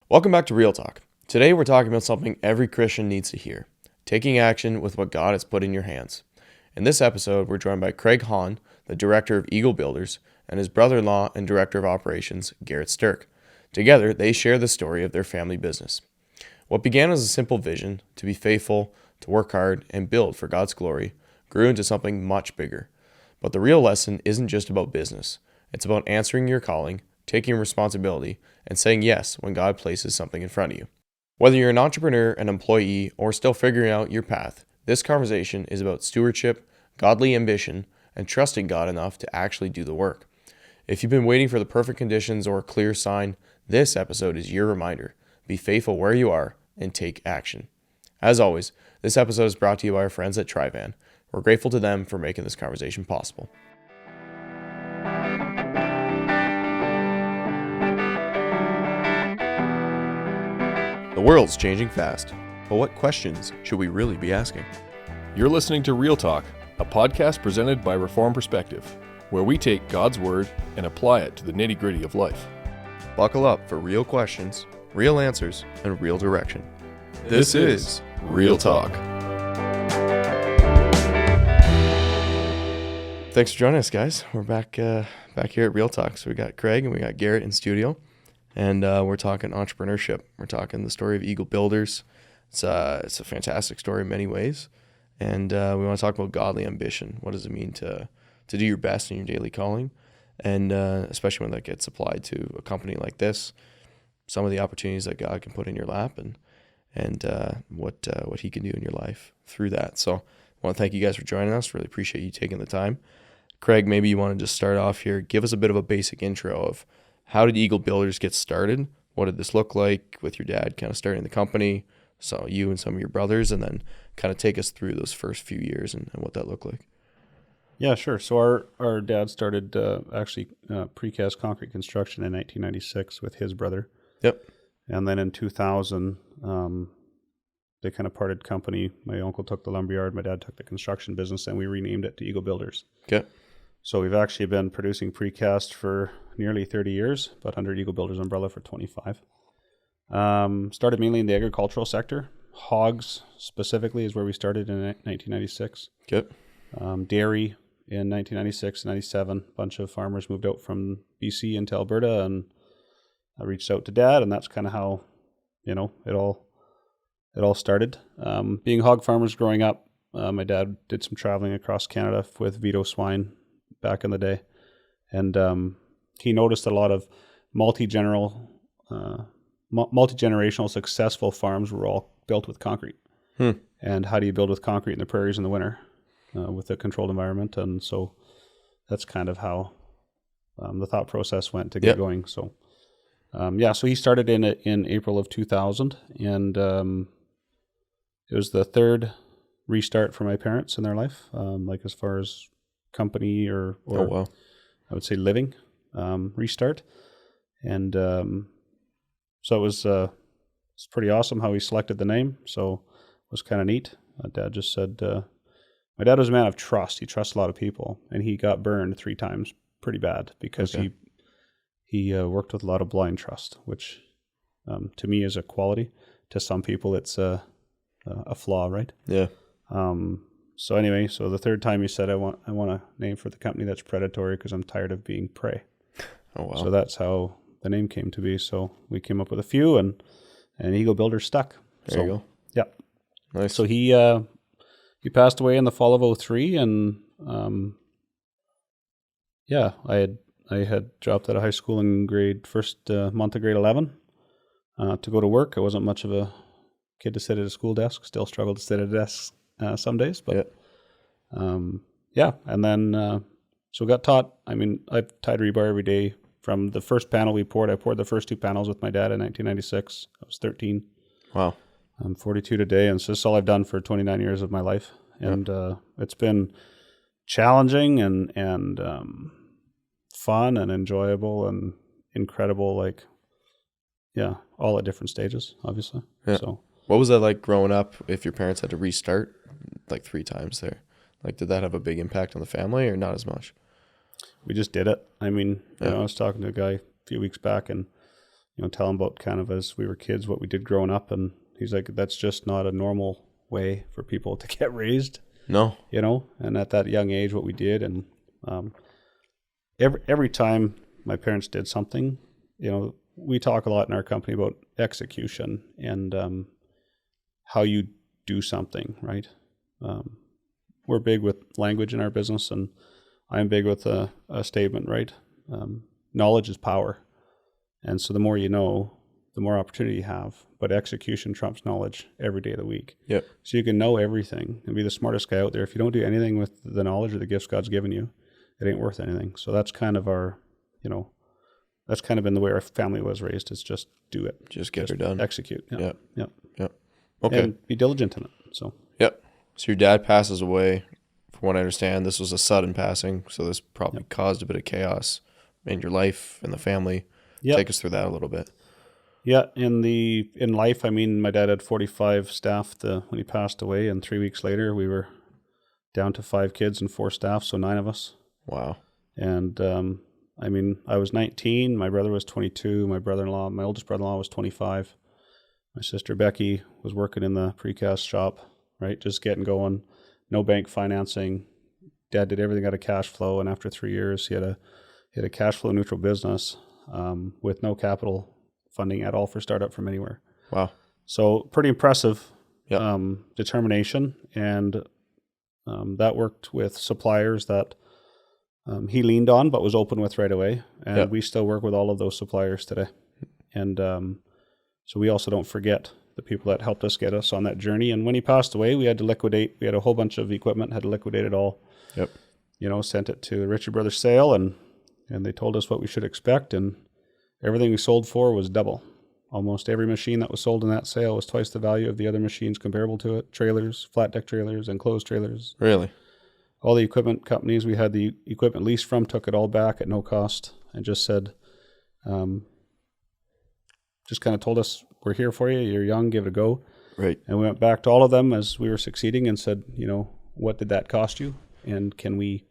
Welcome back to Real Talk. Today we're talking about something every Christian needs to hear, taking action with what God has put in your hands. In this episode, we're joined by Craig Haan, the director of Eagle Builders, and his brother-in-law and director of operations, Gerrit Sterk. Together, they share the story of their family business. What began as a simple vision to be faithful, to work hard, and build for God's glory grew into something much bigger. But the real lesson isn't just about business. It's about answering your calling, taking responsibility, and saying yes when God places something in front of you. Whether you're an entrepreneur, an employee, or still figuring out your path, this conversation is about stewardship, godly ambition, and trusting God enough to actually do the work. If you've been waiting for the perfect conditions or a clear sign, this episode is your reminder. Be faithful where you are and take action. As always, this episode is brought to you by our friends at Trivan. We're grateful to them for making this conversation possible. The world's changing fast, but what questions should we really be asking? You're listening to Real Talk, a podcast presented by Reformed Perspective, where we take God's Word and apply it to the nitty-gritty of life. Buckle up for real questions, real answers, and real direction. This is Real Talk. Thanks for joining us, guys. We're back here at Real Talk. So we got Craig and we got Gerrit in studio, and we're talking entrepreneurship. We're talking the story of Eagle Builders. It's a fantastic story in many ways, and we want to talk about godly ambition. What does it mean to do your best in your daily calling, and especially when that gets applied to a company like this, some of the opportunities that God can put in your lap, and what He can do in your life through that. So I want to thank you guys for joining us. Really appreciate you taking the time. Craig, maybe you want to just start off here. Give us a bit of a basic intro of how did Eagle Builders get started? What did this look like with your dad kind of starting the company? So you and some of your brothers, and then kind of take us through those first few years and what that looked like. Yeah, sure. So our dad started precast concrete construction in 1996 with his brother. Yep. And then in 2000, they kind of parted company. My uncle took the lumberyard, my dad took the construction business, and we renamed it to Eagle Builders. Okay. So we've actually been producing precast for nearly 30 years, but under Eagle Builders umbrella for 25. Started mainly in the agricultural sector. Hogs specifically is where we started in 1996. Good. Dairy in 1996, 97. A bunch of farmers moved out from BC into Alberta, and I reached out to Dad, and that's kind of how, it all started. Being hog farmers growing up, my dad did some traveling across Canada with Vito swine back in the day, and he noticed a lot of multi-generational successful farms were all built with concrete. And how do you build with concrete in the prairies in the winter with a controlled environment? And so that's kind of how the thought process went to get going. So so he started in April of 2000, and it was the third restart for my parents in their life, as far as company or Oh, wow. I would say living restart. And so it was it's pretty awesome how he selected the name. So it was kind of neat. Dad just said, my dad was a man of trust. He trusts a lot of people, and he got burned 3 times pretty bad because he worked with a lot of blind trust, which to me is a quality. To some people, it's a flaw, right? Yeah. So anyway, so the third time he said, I want a name for the company that's predatory because I'm tired of being prey. Oh, wow. So that's how the name came to be. So we came up with a few, and Eagle Builders stuck. There you go. Yeah. Nice. So he passed away in the fall of 2003, and I had dropped out of high school in first month of grade 11 to go to work. I wasn't much of a kid to sit at a school desk. Still struggle to sit at a desk some days, but and then so got taught. I mean, I've tied rebar every day. From the first panel we poured, I poured the first 2 panels with my dad in 1996. I was 13. Wow. I'm 42 today, and so this is all I've done for 29 years of my life. And it's been challenging and fun and enjoyable and incredible, all at different stages, obviously. Yeah. So what was that like growing up if your parents had to restart 3 times there? Did that have a big impact on the family or not as much? We just did it. I mean, I was talking to a guy a few weeks back, and tell him about kind of as we were kids, what we did growing up. And he's like, that's just not a normal way for people to get raised. No. And at that young age, what we did. And every time my parents did something, we talk a lot in our company about execution and how you do something, right? We're big with language in our business, and I'm big with a statement, right? Knowledge is power. And so the more you know, the more opportunity you have. But execution trumps knowledge every day of the week. Yep. So you can know everything and be the smartest guy out there. If you don't do anything with the knowledge or the gifts God's given you, it ain't worth anything. So that's kind of our, that's kind of been the way our family was raised, is just do it. Just get it done. Execute. Yeah. Yep. Okay. And be diligent in it. So. Yep. So your dad passes away. From what I understand, this was a sudden passing, so this probably caused a bit of chaos in your life and the family. Yep. Take us through that a little bit. Yeah, in life, I mean, my dad had 45 staff when he passed away, and 3 weeks later, we were down to 5 kids and 4 staff, so 9 of us. Wow. And I mean, I was 19, my brother was 22, my oldest brother-in-law was 25. My sister Becky was working in the precast shop, right, just getting going, no bank financing. Dad did everything out of cash flow, and after 3 years, he had a cash flow neutral business with no capital funding at all for startup from anywhere. Wow. So pretty impressive Yep. determination. And that worked with suppliers that he leaned on but was open with right away. And we still work with all of those suppliers today. And so we also don't forget the people that helped us get us on that journey. And when he passed away, we had to liquidate. We had a whole bunch of equipment, had to liquidate it all. Yep. Sent it to the Ritchie Brothers sale, and they told us what we should expect. And everything we sold for was double. Almost every machine that was sold in that sale was twice the value of the other machines comparable to it. Trailers, flat deck trailers, enclosed trailers. Really? All the equipment companies we had the equipment leased from took it all back at no cost and just said, just kind of told us, we're here for you. You're young, give it a go. Right. And we went back to all of them as we were succeeding and said, what did that cost you? And can we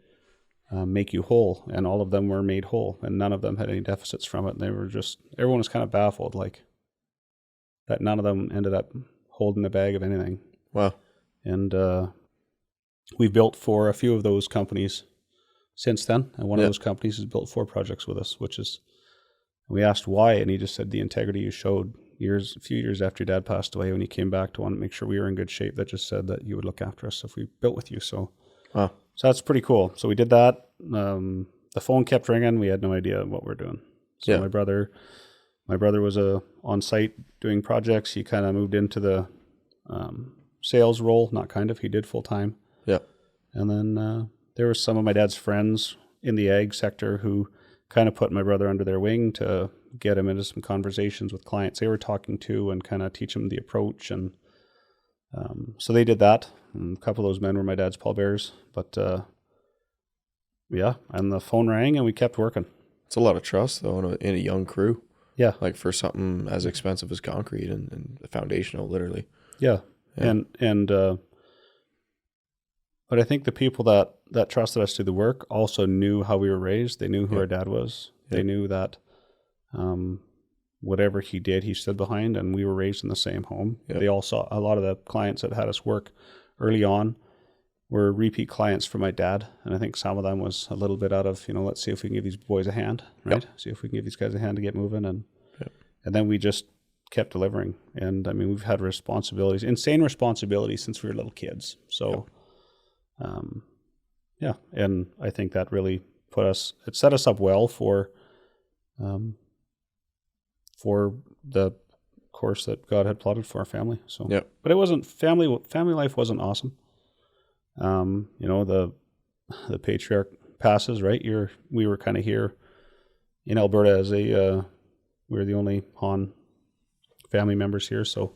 make you whole? And all of them were made whole, and none of them had any deficits from it. And they were everyone was kind of baffled, like that none of them ended up holding a bag of anything. Wow. And we've built for a few of those companies since then. And one of those companies has built 4 projects with us, we asked why, and he just said the integrity you showed a few years after your dad passed away, when he came back to want to make sure we were in good shape, that just said that you would look after us if we built with you. So, wow. So that's pretty cool. So we did that. The phone kept ringing. We had no idea what we're doing. So my brother was on site doing projects. He kind of moved into the sales role, he did full time. Yeah. And then there were some of my dad's friends in the ag sector who kind of put my brother under their wing to get him into some conversations with clients they were talking to and kind of teach him the approach. And so they did that. And a couple of those men were my dad's pallbearers. But and the phone rang and we kept working. It's a lot of trust, though, in a young crew. Yeah. Like for something as expensive as concrete and foundational, literally. Yeah. And but I think the people that trusted us to do the work also knew how we were raised. They knew who our dad was. They knew that whatever he did, he stood behind, and we were raised in the same home. They all saw a lot of the clients that had us work early on were repeat clients for my dad. And I think some of them was a little bit out of, let's see if we can give these boys a hand, right? See if we can give these guys a hand to get moving. And then we just kept delivering. And I mean, we've had insane responsibilities since we were little kids. So, and I think that really set us up well for the course that God had plotted for our family. So, but it wasn't family life wasn't awesome. The patriarch passes, right? We were kind of here in Alberta as we were the only Haan family members here. So,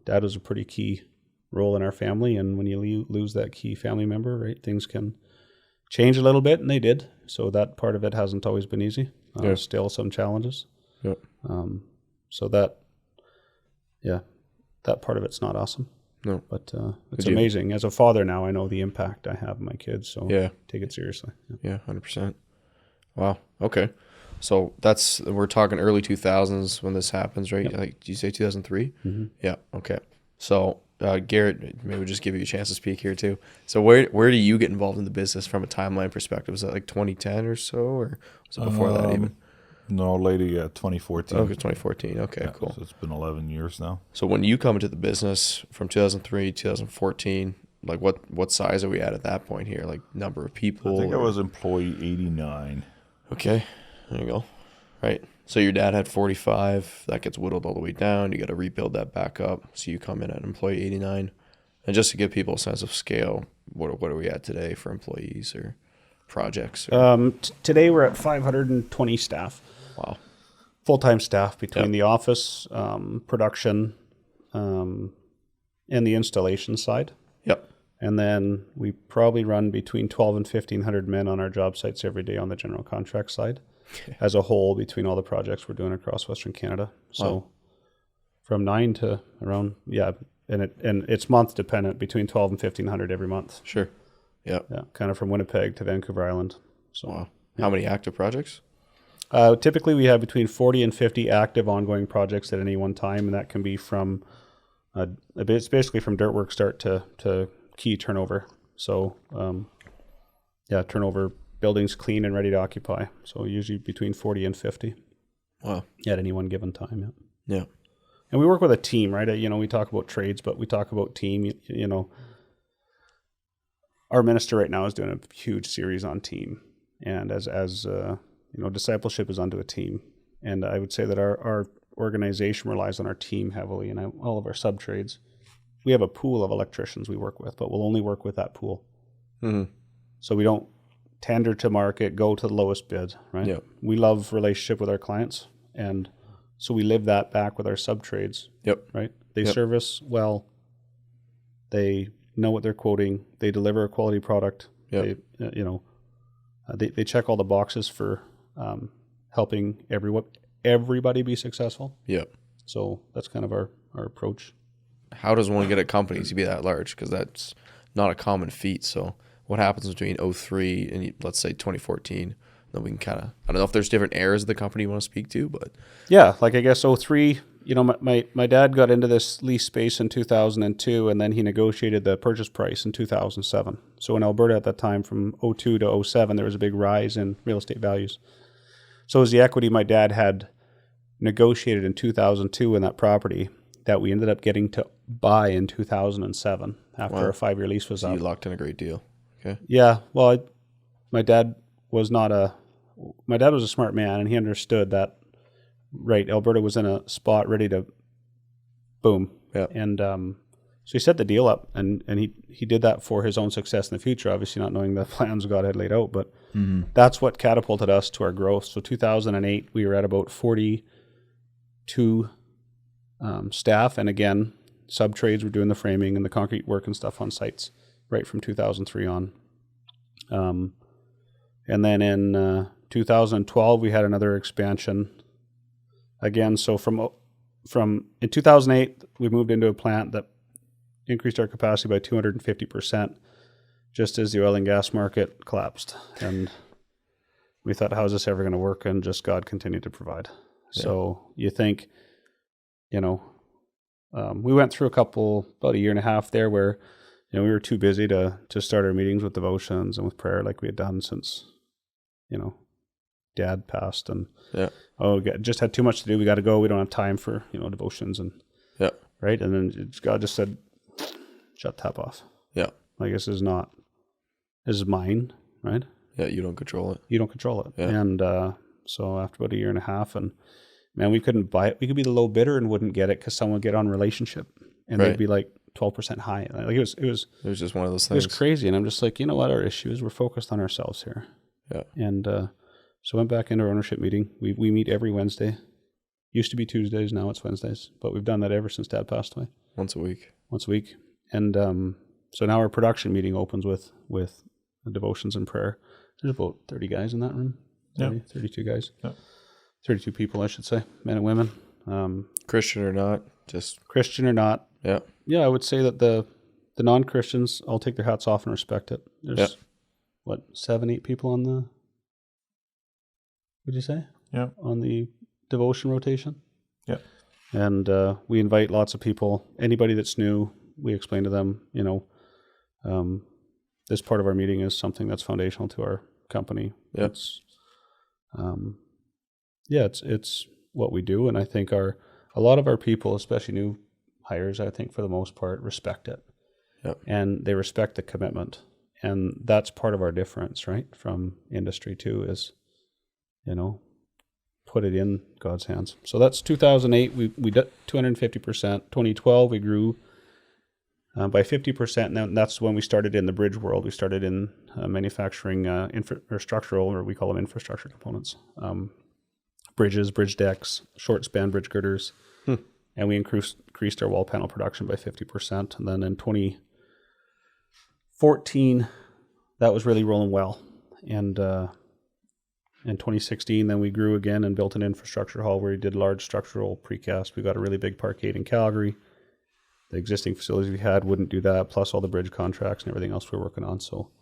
Dad was a pretty key role in our family. And when you lose that key family member, right, things can change a little bit, and they did. So that part of it hasn't always been easy. Still some challenges. Yep. So that part of it's not awesome. No. But it's amazing. As a father now, I know the impact I have on my kids. So take it seriously. Yeah, 100%. Wow. Okay. So we're talking early 2000s when this happens, right? Yep. Like, do you say 2003? Mm-hmm. Yeah. Okay. So, Gerrit, maybe we'll just give you a chance to speak here too. So where do you get involved in the business from a timeline perspective? Was that like 2010 or so, or was it before that even? No, later, 2014. Okay, 2014. Okay, Yeah, cool. So it's been 11 years now. So when you come into the business from 2003, 2014, like what size are we at that point here? Like number of people? I think I was employee 89. Okay, there you go. Right. So your dad had 45. That gets whittled all the way down. You got to rebuild that back up. So you come in at employee 89. And just to give people a sense of scale, what are we at today for employees or projects? Or, Today we're at 520 staff. wow. Full-time staff between Yep. the office, production, and the installation side. Yep. And then we probably run between 12 and 1,500 men on our job sites every day on the general contract side as a whole between all the projects we're doing across Western Canada. So Wow. from 9 to around, and it's month dependent, between 12 and 1,500 every month. Sure. Yep. Yeah, kind of from Winnipeg to Vancouver Island. So Wow. How many active projects? typically we have between 40 and 50 active ongoing projects at any one time, and that can be from, it's basically from dirt work start to key turnover. So, turnover, buildings clean and ready to occupy. So usually between 40 and 50 Wow. at any one given time. Yeah. Yeah. And we work with a team, right? We talk about trades, but we talk about team. Our minister right now is doing a huge series on team, and as discipleship is unto a team. And I would say that our organization relies on our team heavily, and all of our sub trades. We have a pool of electricians we work with, but we'll only work with that pool. Mm-hmm. So we don't tender to market, go to the lowest bid, right? Yep. We love relationship with our clients, and so we live that back with our sub trades. Yep. Right? They Yep. service well. They know what they're quoting. They deliver a quality product. Yep. They check all the boxes for helping everybody be successful. Yep. So that's kind of our approach. How does one get a company to be that large? Because that's not a common feat. So what happens between 03 and let's say 2014? Then we can kind of, I don't know if there's different eras of the company you want to speak to, but Yeah, like I guess 03, my dad got into this lease space in 2002, and then he negotiated the purchase price in 2007. So in Alberta at that time, from 02 to 07, there was a big rise in real estate values. So it was the equity my dad had negotiated in 2002 in that property that we ended up getting to buy in 2007 after Wow. our 5-year lease was so up. you locked in a great deal. Okay. Yeah, well, my dad was a smart man, and he understood that, right, Alberta was in a spot ready to boom. Yeah. And so he set the deal up, and he did that for his own success in the future, obviously not knowing the plans God had laid out, but that's what catapulted us to our growth. So 2008, we were at about 42 staff, and again, sub-trades were doing the framing and the concrete work and stuff on sites right from 2003 on. And then in 2012, we had another expansion again. So from in 2008, we moved into a plant that increased our capacity by 250%, just as the oil and gas market collapsed. And we thought, how is this ever going to work? And just God continued to provide. Yeah. So you think, we went through about a year and a half there where, we were too busy to start our meetings with devotions and with prayer like we had done since, Dad passed, and just had too much to do. We got to go. We don't have time for devotions and right. And then God just said, "Shut tap off." Yeah. Like this is mine, right? Yeah. You don't control it. You don't control it. Yeah. And so after about a year and a half, and man, we couldn't buy it. We could be the low bidder and wouldn't get it because someone would get on relationship, and Right. they'd be like 12% high. Like it was It was just one of those it was things. crazy. And I'm just like, you know what? Our issue is we're focused on ourselves here. Yeah. And so I went back into our ownership meeting. We meet every Wednesday. Used to be Tuesdays, now it's Wednesdays. But we've done that ever since Dad passed away. Once a week. Once a week. And so now our production meeting opens with devotions and prayer. There's about 30 guys in that room. 32 guys. Yeah. 32 people, I should say, men and women. Christian or not, just Christian or not. yeah. Yeah, I would say that the non-Christians, I'll take their hats off and respect it. There's, 7, 8 people on the, what'd you say? on the devotion rotation. Yeah. And we invite lots of people. Anybody that's new, we explain to them, this part of our meeting is something that's foundational to our company. Yep. It's what we do, and I think a lot of our people, especially new hires, I think for the most part, respect it. Yep. And they respect the commitment, and that's part of our difference, right, from industry too, is put it in God's hands. So that's 2008. We did 250%. 2012 we grew by 50%. And that's when we started in the bridge world. We started in manufacturing structural, or we call them infrastructure components, bridges, bridge decks, short span bridge girders, and we increased our wall panel production by 50%. And then in 2014, that was really rolling well. And in 2016, then we grew again and built an infrastructure hall where we did large structural precast. We got a really big parkade in Calgary. The existing facilities we had wouldn't do that, plus all the bridge contracts and everything else we're working on. So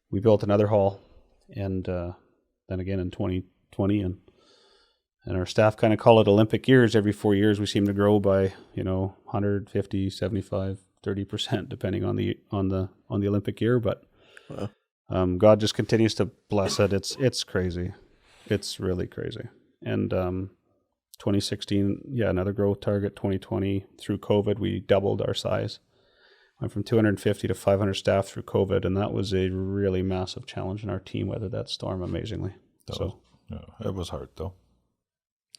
we built another hall, and then again in 2020, and our staff kind of call it Olympic years. Every 4 years we seem to grow by 150, 75, 30%, depending on the Olympic year. But wow. God just continues to bless it. It's crazy. It's really crazy. And 2016, another growth target. 2020, through COVID, we doubled our size. Went from 250 to 500 staff through COVID, and that was a really massive challenge, and our team weathered that storm amazingly. It was hard though.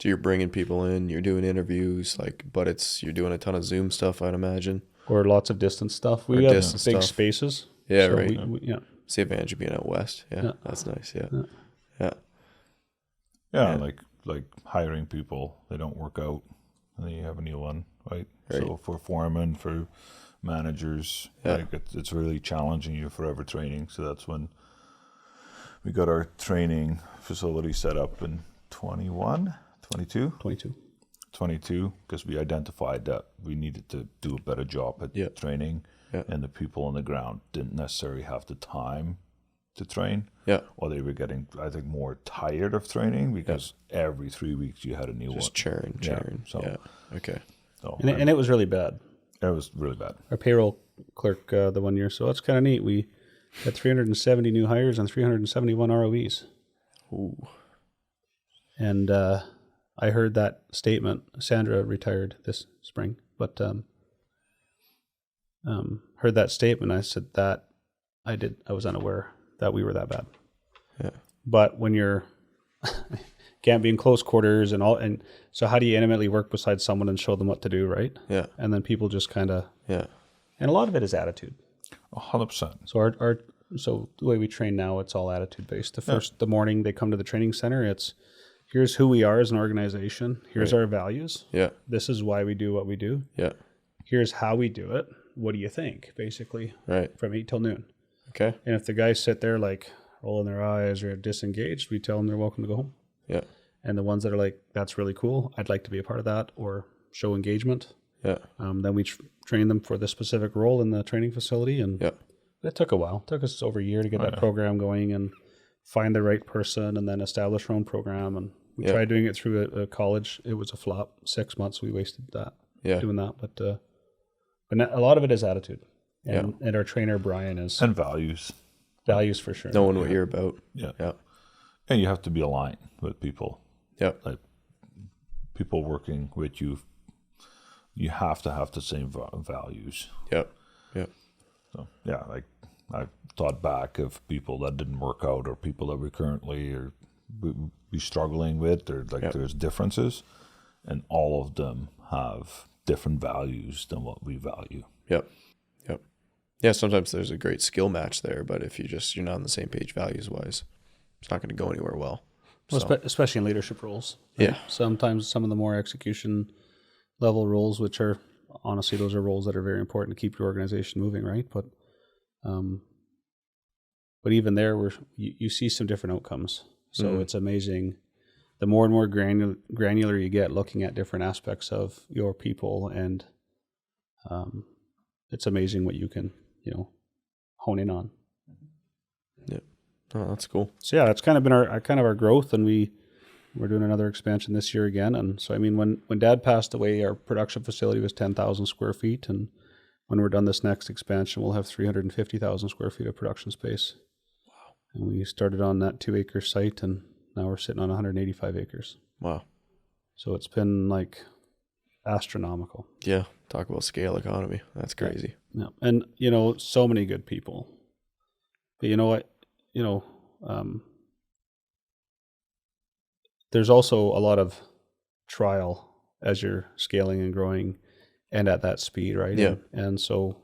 So you're bringing people in, you're doing interviews, but you're doing a ton of Zoom stuff, I'd imagine. Or lots of distance stuff. We have big spaces. Yeah, so right. It's the advantage of being out west. Yeah, that's nice. Yeah, like hiring people, they don't work out, and then you have a new one, right? So for foremen, for managers, it's really challenging. You're forever training. So that's when we got our training facility set up in 22, because we identified that we needed to do a better job at training, and the people on the ground didn't necessarily have the time to train, or they were getting, I think, more tired of training because every 3 weeks you had a new one. Just churn. Okay. So, and it was really bad. It was really bad. Our payroll clerk the 1 year, so that's kind of neat. We had 370 new hires and 371 ROEs. Ooh. And I heard that statement. Sandra retired this spring, but heard that statement. I said that I was unaware that we were that bad. Yeah. But when you're can't be in close quarters and so how do you intimately work beside someone and show them what to do, right? Yeah. And then people just kind of and a lot of it is attitude. 100%. So so the way we train now, it's all attitude based. The morning they come to the training center, it's here's who we are as an organization. Here's our values. Yeah. This is why we do what we do. Yeah. Here's how we do it. What do you think? Basically. Right. From 8 till noon. Okay. And if the guys sit there rolling their eyes or disengaged, we tell them they're welcome to go home. Yeah. And the ones that are like, that's really cool, I'd like to be a part of that, or show engagement. Yeah. Then we train them for the specific role in the training facility. And it took a while. It took us over a year to get that program going and find the right person and then establish our own program. And we tried doing it through a college. It was a flop. 6 months we wasted doing that. But a lot of it is attitude. And our trainer, Brian, is... And values. Values for sure. Knowing what you're about. Yeah. Yeah. And you have to be aligned with people. Yeah. Like people working with you, you have to have the same values. Yeah. Yeah. So, like I thought back of people that didn't work out or people that we currently are be struggling with, or there's differences, and all of them have different values than what we value. Yep. Yep. Yeah, sometimes there's a great skill match there, but if you're not on the same page values wise, it's not going to go anywhere well. Especially in leadership roles. Right? Yeah. Sometimes some of the more execution level roles, which are honestly, those are roles that are very important to keep your organization moving, right? But even there, you see some different outcomes. So it's amazing. The more and more granular you get looking at different aspects of your people, and it's amazing what you can, hone in on. Yeah. Oh, that's cool. So that's kind of been our growth, and we We're doing another expansion this year again. And so, I mean, when Dad passed away, our production facility was 10,000 square feet. And when we're done this next expansion, we'll have 350,000 square feet of production space. Wow. And we started on that 2-acre site, and now we're sitting on 185 acres. Wow. So it's been like astronomical. Yeah. Talk about scale economy. That's crazy. Yeah. And, you know, so many good people. But you know what? You know, there's also a lot of trial as you're scaling and growing and at that speed, right? Yeah. And so,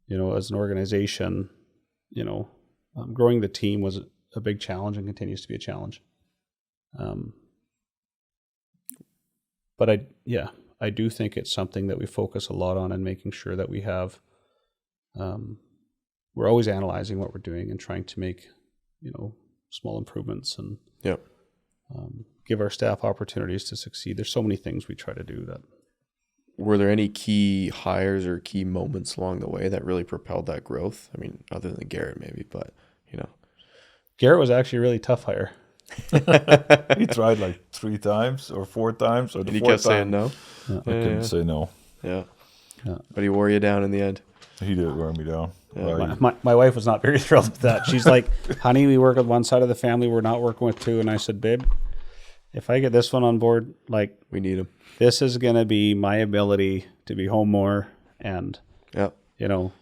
you know, as an organization, you know, growing the team was a big challenge and continues to be a challenge. But I do think it's something that we focus a lot on and making sure that we have, we're always analyzing what we're doing and trying to make, you know, small improvements and give our staff opportunities to succeed. There's so many things we try to do that. Were there any key hires or key moments along the way that really propelled that growth? I mean, other than Gerrit maybe, but, you know. Gerrit was actually a really tough hire. He tried like 3 times or 4 times. Or the he fourth kept saying time, no? Yeah. I couldn't say no. Yeah. But he wore you down in the end. He did wear me down. Yeah. My wife was not very thrilled with that. She's like, honey, we work with one side of the family. We're not working with 2. And I said, babe, if I get this one on board, like, We need him. this is going to be my ability to be home more and, you know,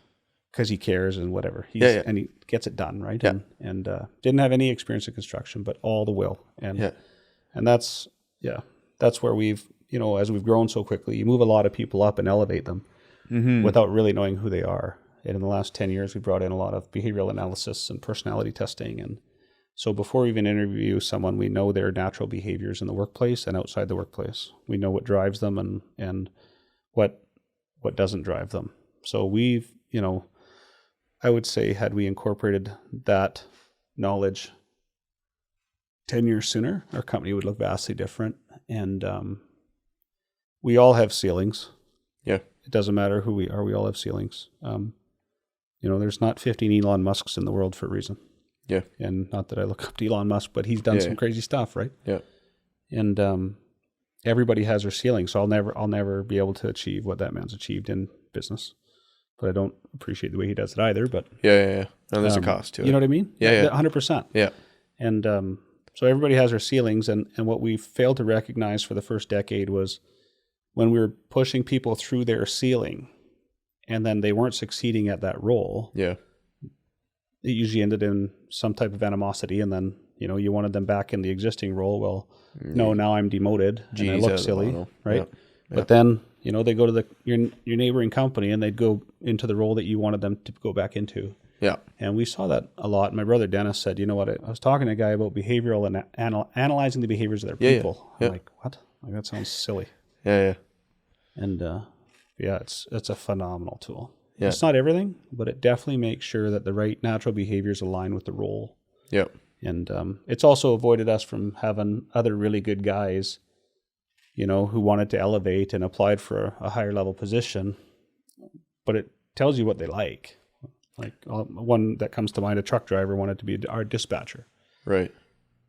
because he cares and whatever. And he gets it done, right? Yeah. And didn't have any experience in construction, but all the will. And that's where we've, you know, as we've grown so quickly, you move a lot of people up and elevate them without really knowing who they are. And in the last 10 years, we brought in a lot of behavioral analysis and personality testing. And so before we even interview someone, we know their natural behaviors in the workplace and outside the workplace. We know what drives them and what doesn't drive them. So we've, you know, I would say had we incorporated that knowledge 10 years sooner, our company would look vastly different. And we all have ceilings. Yeah. It doesn't matter who we are. We all have ceilings. You know, there's not 15 Elon Musks in the world for a reason. Yeah. And not that I look up to Elon Musk, but he's done some crazy stuff, right? Yeah. And everybody has their ceiling. So I'll never be able to achieve what that man's achieved in business. But I don't appreciate the way he does it either. But Yeah. And there's a cost to it. You know what I mean? Yeah. 100%. Yeah. And so everybody has their ceilings. And what we failed to recognize for the first decade was when we were pushing people through their ceiling and then they weren't succeeding at that role. Yeah. It usually ended in some type of animosity. And then, you know, you wanted them back in the existing role. Well, no, now I'm demoted and I look silly, right? Yeah. But then, you know, they go to your neighboring company and they'd go into the role that you wanted them to go back into. Yeah. And we saw that a lot. My brother Dennis said, you know what, I was talking to a guy about behavioral and analyzing the behaviors of their people. Yeah. I'm like, what? Like, that sounds silly. Yeah. And it's a phenomenal tool. Yeah. It's not everything, but it definitely makes sure that the right natural behaviors align with the role. Yeah. And it's also avoided us from having other really good guys, you know, who wanted to elevate and applied for a higher level position, but it tells you what they like. Like one that comes to mind, a truck driver wanted to be our dispatcher. Right.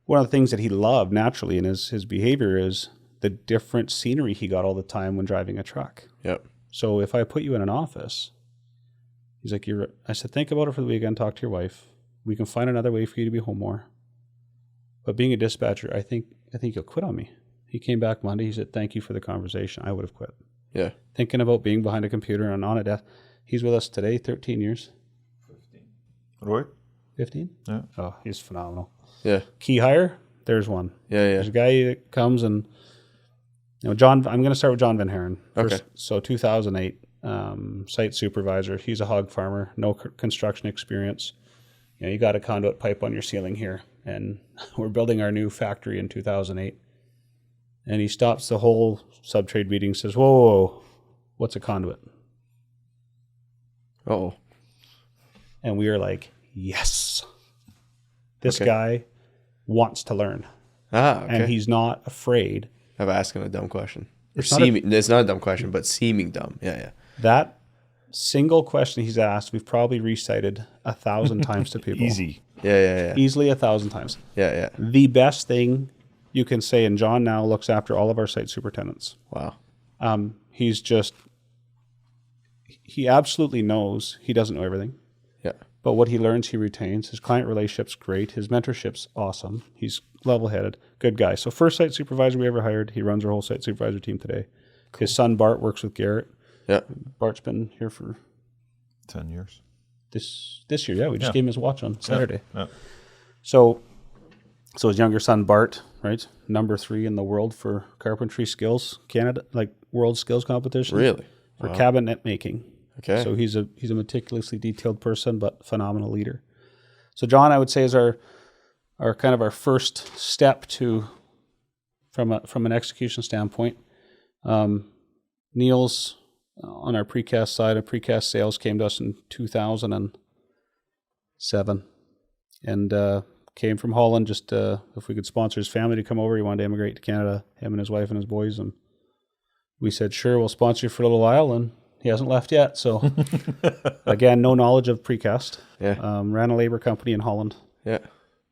One of the things that he loved naturally in his behavior is the different scenery he got all the time when driving a truck. Yep. So if I put you in an office, he's like, I said, think about it for the weekend, talk to your wife. We can find another way for you to be home more. But being a dispatcher, I think you'll quit on me. He came back Monday. He said, thank you for the conversation. I would have quit. Yeah. Thinking about being behind a computer and on a desk. He's with us today, 13 years. 15. Roy? 15? Yeah. Oh, he's phenomenal. Yeah. Key hire, there's one. Yeah. There's a guy that comes and, you know, John, I'm going to start with John Van Haren. Okay. So 2008, site supervisor. He's a hog farmer, no construction experience. You know, you got a conduit pipe on your ceiling here. And we're building our new factory in 2008. And he stops the whole subtrade meeting, says, whoa, what's a conduit? Uh-oh. And we are like, yes. This guy wants to learn. Ah, okay. And he's not afraid of asking a dumb question. It's It's not a dumb question, but seeming dumb. Yeah. That single question he's asked, we've probably recited 1,000 times to people. Easy. Yeah. Easily 1,000 times. Yeah. The best thing you can say, and John now looks after all of our site superintendents. Wow. He absolutely knows he doesn't know everything. Yeah. But what he learns, he retains. His client relationship's great. His mentorship's awesome. He's level-headed, good guy. So first site supervisor we ever hired, he runs our whole site supervisor team today. Cool. His son, Bart, works with Gerrit. Yeah. Bart's been here for 10 years. This year, yeah. We just gave him his watch on Saturday. Yeah. So his younger son, Bart, right, number 3 in the world for carpentry skills, Canada, like world skills competition. Really? For cabinet making. Okay. So he's a meticulously detailed person, but phenomenal leader. So John, I would say, is our kind of our first step from an execution standpoint. Neil's on our precast side of precast sales came to us in 2007, and came from Holland. Just if we could sponsor his family to come over, he wanted to immigrate to Canada. Him and his wife and his boys, and we said, sure, we'll sponsor you for a little while, and he hasn't left yet. So, again, no knowledge of precast. Yeah. Ran a labor company in Holland. Yeah.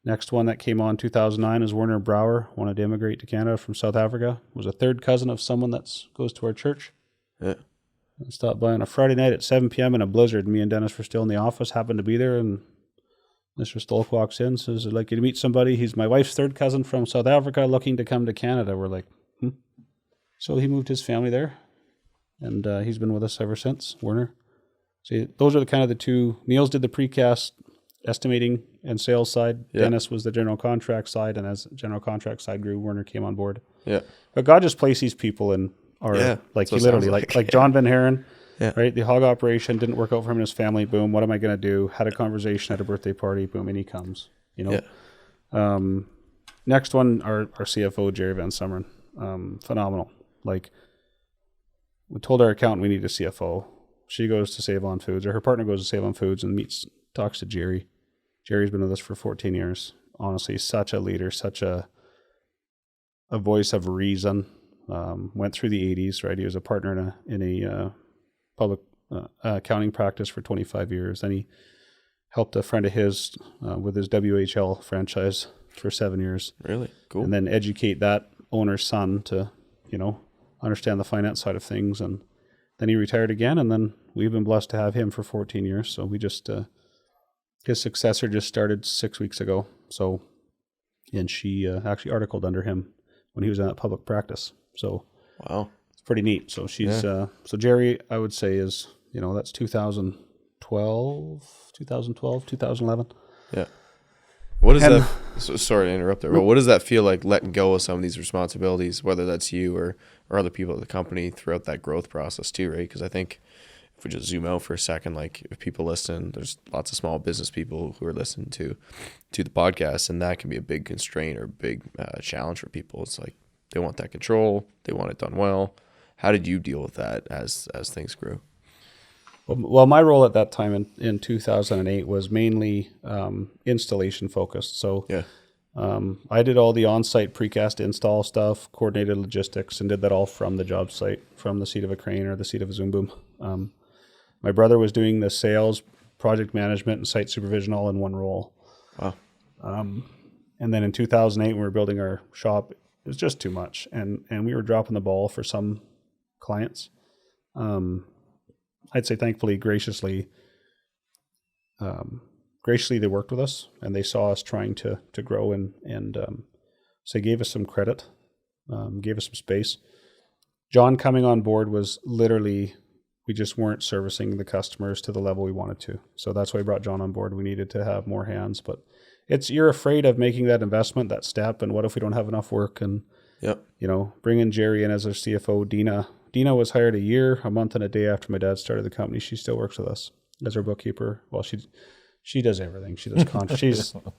Next one that came on 2009 is Werner Brouwer, wanted to immigrate to Canada from South Africa. Was a third cousin of someone that goes to our church. Yeah. I stopped by on a Friday night at 7 p.m. in a blizzard. Me and Dennis were still in the office, happened to be there, and Mr. Stolk walks in, says, I'd like you to meet somebody. He's my wife's third cousin from South Africa looking to come to Canada. We're like, So he moved his family there, and he's been with us ever since, Werner. So those are the two. Niels did the precast estimating and sales side. Yeah. Dennis was the general contract side, and as general contract side grew, Werner came on board. Yeah. But God just placed these people in our, like he literally, like John Van Haren, right? The hog operation didn't work out for him and his family. Boom. What am I going to do? Had a conversation at a birthday party. Boom. And he comes, Yeah. Next one, our CFO, Jerry Van Summeren. Phenomenal. Like, we told our accountant we need a CFO. She goes to Save On Foods, or her partner goes to Save On Foods and talks to Jerry. Jerry's been with us for 14 years. Honestly, such a leader, such a voice of reason. Went through the 80s, right? He was a partner in a public accounting practice for 25 years. Then he helped a friend of his with his WHL franchise for 7 years. Really? Cool. And then educate that owner's son to, understand the finance side of things. And then he retired again, and then we've been blessed to have him for 14 years. So we just, his successor just started 6 weeks ago. So, and she actually articled under him when he was in that public practice. So, wow, it's pretty neat. So she's, so Jerry, I would say is, that's 2011. Yeah. What is that? Sorry to interrupt there, but what does that feel like, letting go of some of these responsibilities, whether that's you or other people at the company throughout that growth process too, right? Because I think if we just zoom out for a second, like if people listen, there's lots of small business people who are listening to the podcast, and that can be a big constraint or big challenge for people. It's like they want that control, they want it done well. How did you deal with that as things grew? Well, my role at that time in 2008 was mainly installation focused. So I did all the on-site precast install stuff, coordinated logistics, and did that all from the job site, from the seat of a crane or the seat of a Zoom boom. My brother was doing the sales, project management, and site supervision all in one role. Wow. And then in 2008, when we were building our shop, it was just too much, and we were dropping the ball for some clients. I'd say thankfully, graciously they worked with us, and they saw us trying to grow, and so they gave us some credit, gave us some space. John coming on board was literally, we just weren't servicing the customers to the level we wanted to. So that's why we brought John on board. We needed to have more hands, but you're afraid of making that investment, that step, and what if we don't have enough work? And bringing Jerry in as our CFO, Dina was hired a month and a day after my dad started the company. She still works with us as our bookkeeper. Well, she does everything. She does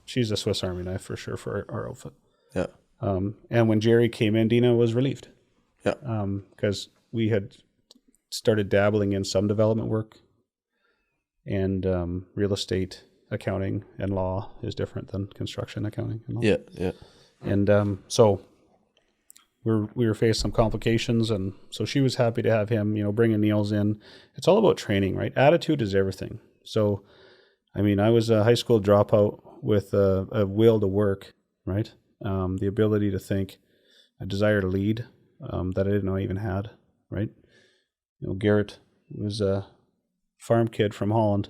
she's a Swiss Army knife for sure for our outfit. Yeah. And when Jerry came in, Dina was relieved. Yeah. Because we had started dabbling in some development work, and real estate accounting and law is different than construction accounting and law. Yeah. Yeah. And so we were facing some complications, and so she was happy to have him, bringing Niels in. It's all about training, right? Attitude is everything. So, I mean, I was a high school dropout with a will to work, right? the ability to think, a desire to lead that I didn't know I even had, right? Gerrit was a farm kid from Holland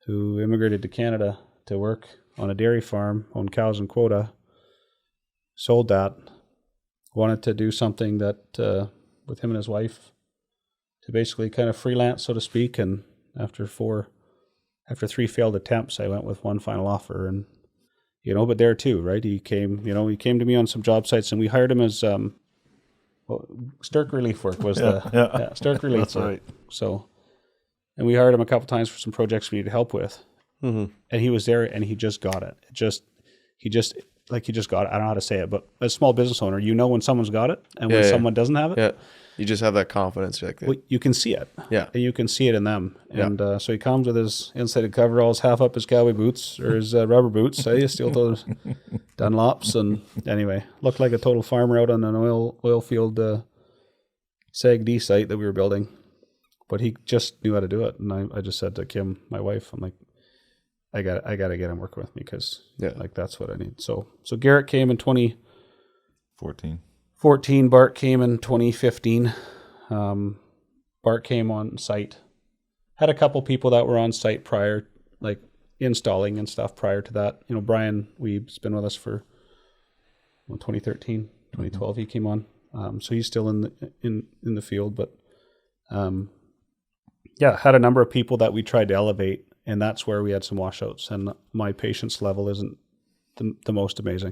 who immigrated to Canada to work on a dairy farm, owned cows and quota, sold that, wanted to do something that with him and his wife to basically kind of freelance, so to speak. And after 3 failed attempts, I went with one final offer. And, but there too, right? He came to me on some job sites, and we hired him as, Sterk Relief Work was Sterk Relief That's Work. right. So, and we hired him a couple times for some projects we needed help with. Mm-hmm. And he was there, and he just got it. He just got it. I don't know how to say it, but as a small business owner, when someone's got it and when someone doesn't have it. Yeah. You just have that confidence. You can see it. Yeah. And you can see it in them. And so he comes with his insulated coveralls, half up his cowboy boots or his rubber boots. Steel toes, Dunlops. And anyway, looked like a total farmer out on an oil field SAG-D site that we were building. But he just knew how to do it. And I just said to Kim, my wife, I'm like, I got to get him working with me because that's what I need. So Gerrit came in 2014. Bart came in 2015. Bart came on site. Had a couple people that were on site prior, like installing and stuff prior to that. Brian Weeb's been with us for 2013, 2012. He came on. So he's still in the field, but had a number of people that we tried to elevate. And that's where we had some washouts. And my patience level isn't the most amazing.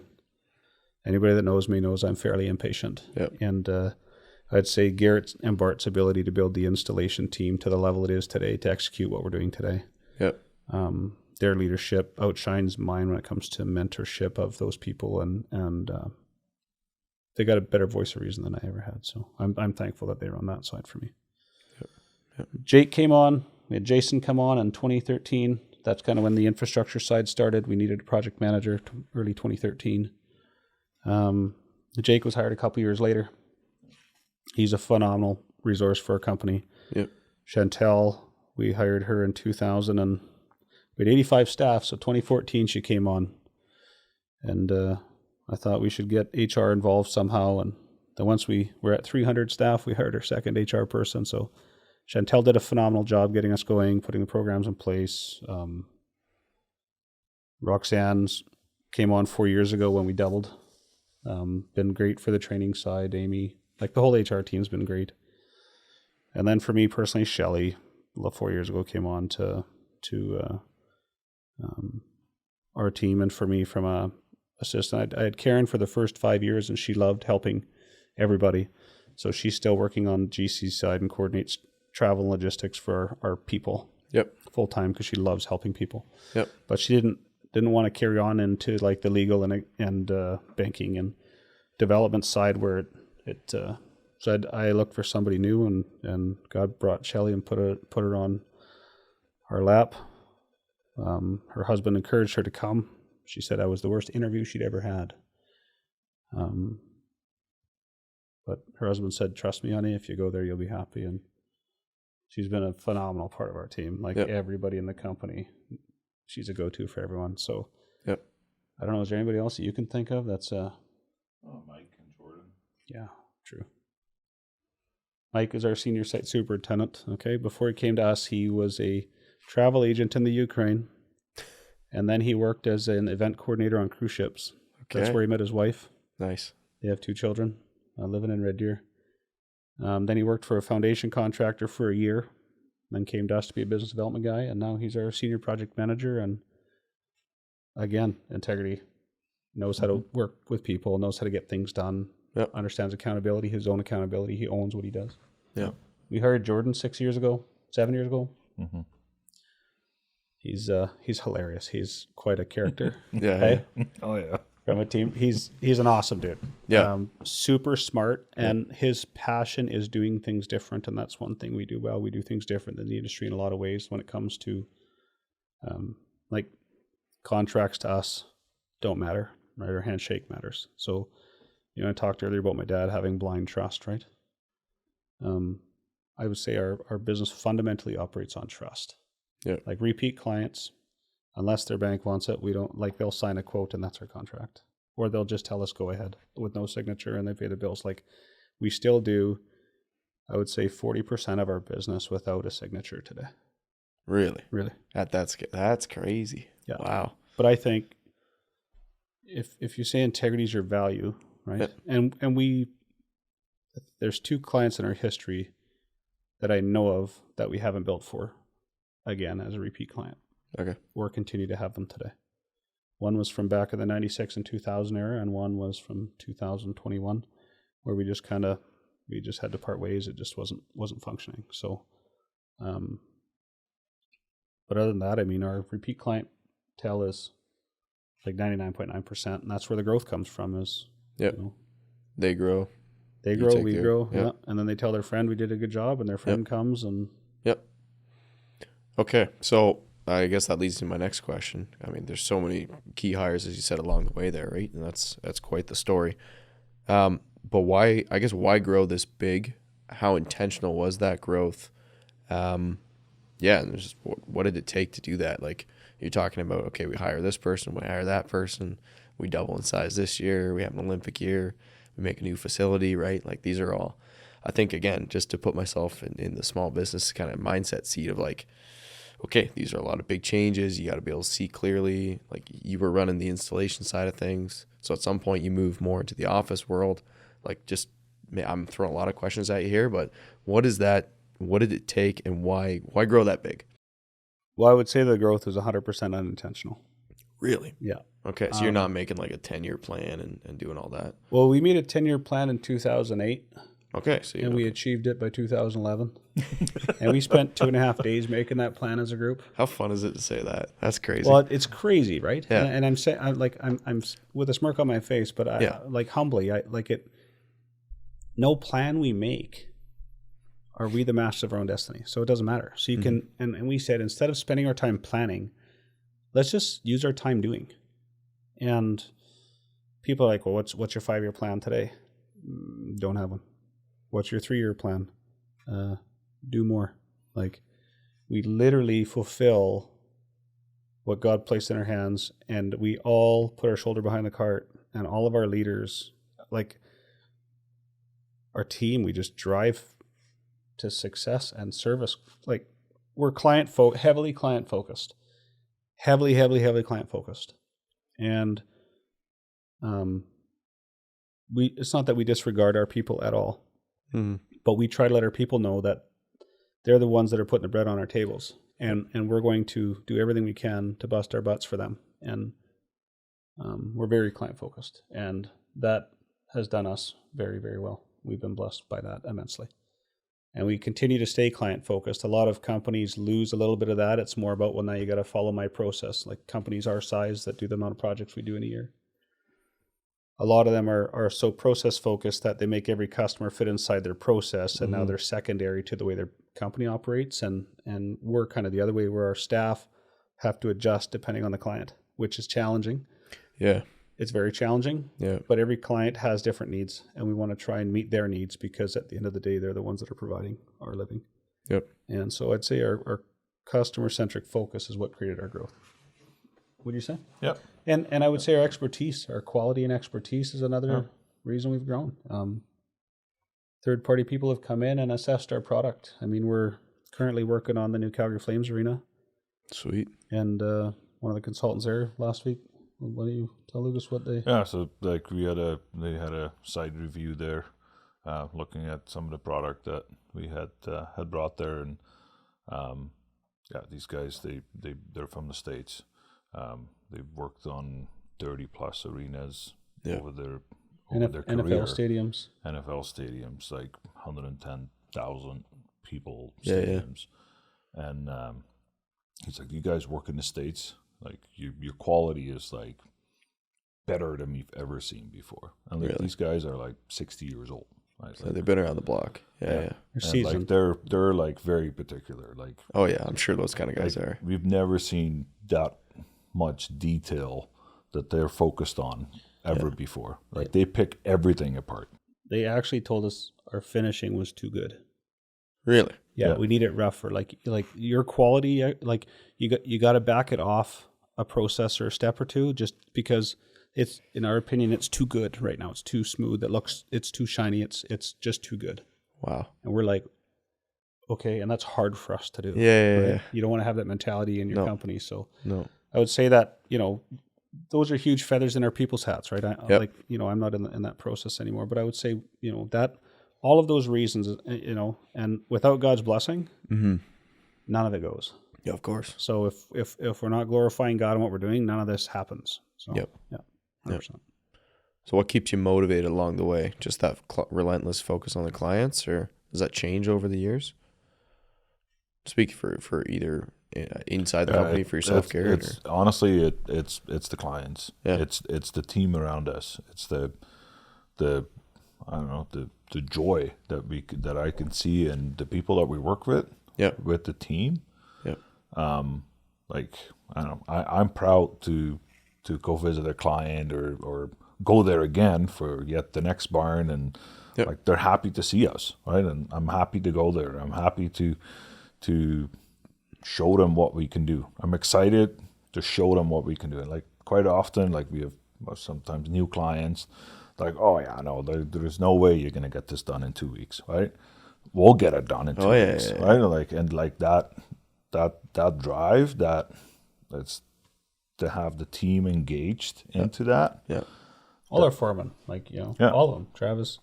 Anybody that knows me knows I'm fairly impatient. Yep. And I'd say Gerrit and Bart's ability to build the installation team to the level it is today to execute what we're doing today. Yep. Their leadership outshines mine when it comes to mentorship of those people. And they got a better voice of reason than I ever had. So I'm thankful that they were on that side for me. Yep. Jake came on. We had Jason come on in 2013. That's kind of when the infrastructure side started. We needed a project manager early 2013. Jake was hired a couple years later. He's a phenomenal resource for our company. Yep. Chantel, we hired her in 2000 and we had 85 staff. So 2014 she came on, and I thought we should get HR involved somehow. And then once we were at 300 staff, we hired our second HR person. So Chantel did a phenomenal job getting us going, putting the programs in place. Roxanne came on 4 years ago when we doubled. Been great for the training side. Amy, like the whole HR team's been great. And then for me personally, Shelley, 4 years ago, came on to our team. And for me, from a assistant, I had Karen for the first 5 years, and she loved helping everybody. So she's still working on GC's side and coordinates travel and logistics for our people. Yep. Full time, because she loves helping people. Yep. But she didn't want to carry on into like the legal and banking and development side where it so I looked for somebody new, and God brought Shelley and put her on our lap. Her husband encouraged her to come. She said I was the worst interview she'd ever had. But her husband said, "Trust me, honey, if you go there, you'll be happy." And she's been a phenomenal part of our team. Like everybody in the company, she's a go-to for everyone. So, yep. I don't know. Is there anybody else that you can think of that's Mike and Jordan. Yeah, true. Mike is our senior site superintendent. Okay, before he came to us, he was a travel agent in the Ukraine, and then he worked as an event coordinator on cruise ships. Okay. That's where he met his wife. Nice. They have 2 children, living in Red Deer. Then he worked for a foundation contractor for a year, then came to us to be a business development guy, and now he's our senior project manager. And again, integrity, knows how to work with people, knows how to get things done, understands accountability, his own accountability. He owns what he does. Yeah. We hired Jordan 7 years ago. Mm-hmm. He's hilarious. He's quite a character. Yeah. Hey? Oh yeah. From a team, he's an awesome dude. Yeah. Super smart, and his passion is doing things different, and that's one thing we do well. We do things different than the industry in a lot of ways when it comes to, like, contracts to us don't matter, right? Our handshake matters. So, I talked earlier about my dad having blind trust, right? I would say our business fundamentally operates on trust. Yeah. Like repeat clients, unless their bank wants it, we don't, like, they'll sign a quote and that's our contract. or they'll just tell us go ahead with no signature and they pay the bills. Like we still do, I would say 40% of our business without a signature today. Really? Really. That's crazy. Yeah. Wow. But I think if you say integrity is your value, right? Yeah. And there's 2 clients in our history that I know of that we haven't built for again as a repeat client. Okay. Or continue to have them today. One was from back in the 96 and 2000 era, and one was from 2021, where we just had to part ways. It just wasn't functioning. So, but other than that, I mean, our repeat clientele is like 99.9%, and that's where the growth comes from. Is they grow, we grow, yeah, and then they tell their friend we did a good job, and their friend comes and Okay, so I guess that leads to my next question. I mean, there's so many key hires, as you said, along the way there, right? And that's quite the story. But why grow this big? How intentional was that growth? And just what did it take to do that? Like you're talking about, okay, we hire this person, we hire that person, we double in size this year, we have an Olympic year, we make a new facility, right? Like these are all, I think, again, just to put myself in the small business kind of mindset seat of like, okay, these are a lot of big changes. You got to be able to see clearly. Like you were running the installation side of things. So at some point you move more into the office world. Like just, I'm throwing a lot of questions at you here, but what is that? What did it take and why grow that big? Well, I would say the growth is 100% unintentional. Really? Yeah. Okay. So you're not making like a 10-year plan and doing all that? Well, we made a 10-year plan in 2008. Okay. So we achieved it by 2011. And we spent 2.5 days making that plan as a group. How fun is it to say that? That's crazy. Well, it's crazy, right? Yeah. And I'm saying, I'm with a smirk on my face, but humbly, no plan we make, are we the masters of our own destiny? So it doesn't matter. So you can, and we said, instead of spending our time planning, let's just use our time doing. And people are like, well, what's your 5-year plan today? Don't have one. What's your 3-year plan? Do more. Like we literally fulfill what God placed in our hands, and we all put our shoulder behind the cart, and all of our leaders, like our team, we just drive to success and service. Like we're heavily client focused, heavily client focused. And it's not that we disregard our people at all, but we try to let our people know that they're the ones that are putting the bread on our tables, and we're going to do everything we can to bust our butts for them. And we're very client focused, and that has done us very, very well. We've been blessed by that immensely. And we continue to stay client focused. A lot of companies lose a little bit of that. It's more about, well, now you got to follow my process. Like companies our size that do the amount of projects we do in a year. A lot of them are so process focused that they make every customer fit inside their process, and now they're secondary to the way their company operates. And we're kind of the other way, where our staff have to adjust depending on the client, which is challenging. Yeah. It's very challenging. Yeah. But every client has different needs, and we want to try and meet their needs, because at the end of the day, they're the ones that are providing our living. Yep. And so I'd say our customer-centric focus is what created our growth. Would you say? Yep. And I would say our expertise, our quality and expertise is another reason we've grown. Third-party people have come in and assessed our product. I mean, we're currently working on the new Calgary Flames arena. Sweet. And one of the consultants there last week, why don't you tell Lucas what they... Yeah, so like they had a side review there, looking at some of the product that we had brought there, and these guys they're from the States. They've worked on 30 plus arenas over their career. NFL stadiums, like 110,000 people stadiums. Yeah. And he's like, you guys work in the States, like your quality is like better than we've ever seen before. And like, these guys are like 60 years old. Right? So they've been around the block. Yeah. They're seasoned. Like they're like very particular. Like, oh yeah, I'm sure those kind of guys are. We've never seen that much detail that they're focused on ever before. Like they pick everything apart. They actually told us our finishing was too good. Really? Yeah, we need it rougher. Like your quality, like you got to back it off a process or a step or two, just because it's, in our opinion, it's too good right now. It's too smooth. It's too shiny. It's just too good. Wow. And we're like, okay, and that's hard for us to do. Yeah. You don't want to have that mentality in your company. So No. I would say that, those are huge feathers in our people's hats, right? Yep. I'm not in that process anymore, but I would say, that all of those reasons, and without God's blessing, none of it goes. Yeah, of course. So if we're not glorifying God in what we're doing, none of this happens. So, Yep. Yeah. 100%. Yep. So what keeps you motivated along the way? Just that relentless focus on the clients, or does that change over the years? Speak for either inside the company, for yourself, Gerrit. Honestly, it's the clients. Yeah. It's the team around us. It's the I don't know, the joy that I can see in the people that we work with. Yeah. With the team. Yeah. Like, I don't know, I'm proud to go visit a client or go there again for yet the next barn, and Yep. like they're happy to see us, right? And I'm happy to go there. I'm happy to show them what we can do. I'm excited to show them what we can do. And like quite often, like we have sometimes new clients, like, oh yeah, no, there's no way you're gonna get this done in 2 weeks, right? We'll get it done in 2 weeks, yeah. right? Like, and like that drive, that's to have the team engaged into that. Yeah. All our foremen, like, all of them, Travis,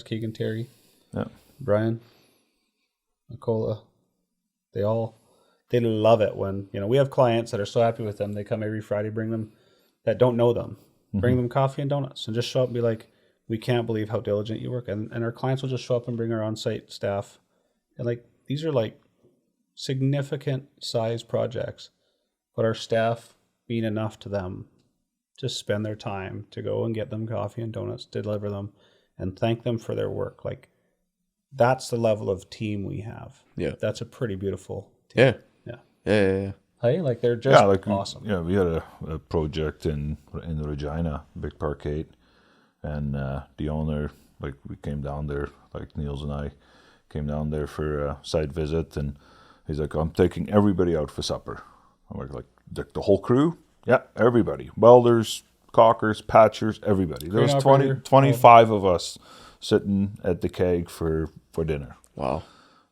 Keegan, Terry, Brian, Nicola, they love it when, we have clients that are so happy with them. They come every Friday, bring them that don't know them, bring them coffee and donuts, and just show up and be like, we can't believe how diligent you work. And our clients will just show up and bring our on-site staff. And like, these are like significant size projects, but our staff being enough to them to spend their time to go and get them coffee and donuts, deliver them, and thank them for their work. Like, that's the level of team we have. Yeah. That's a pretty beautiful team. Yeah. Hey, like, they're just awesome. We had a project in Regina, Big Park 8, and the owner, like, we came down there, like Niels and I came down there for a site visit, and he's like, I'm taking everybody out for supper. I'm like the whole crew? Yeah, everybody. Welders, caulkers, patchers, everybody. There was 25 of us sitting at the keg for dinner. Wow.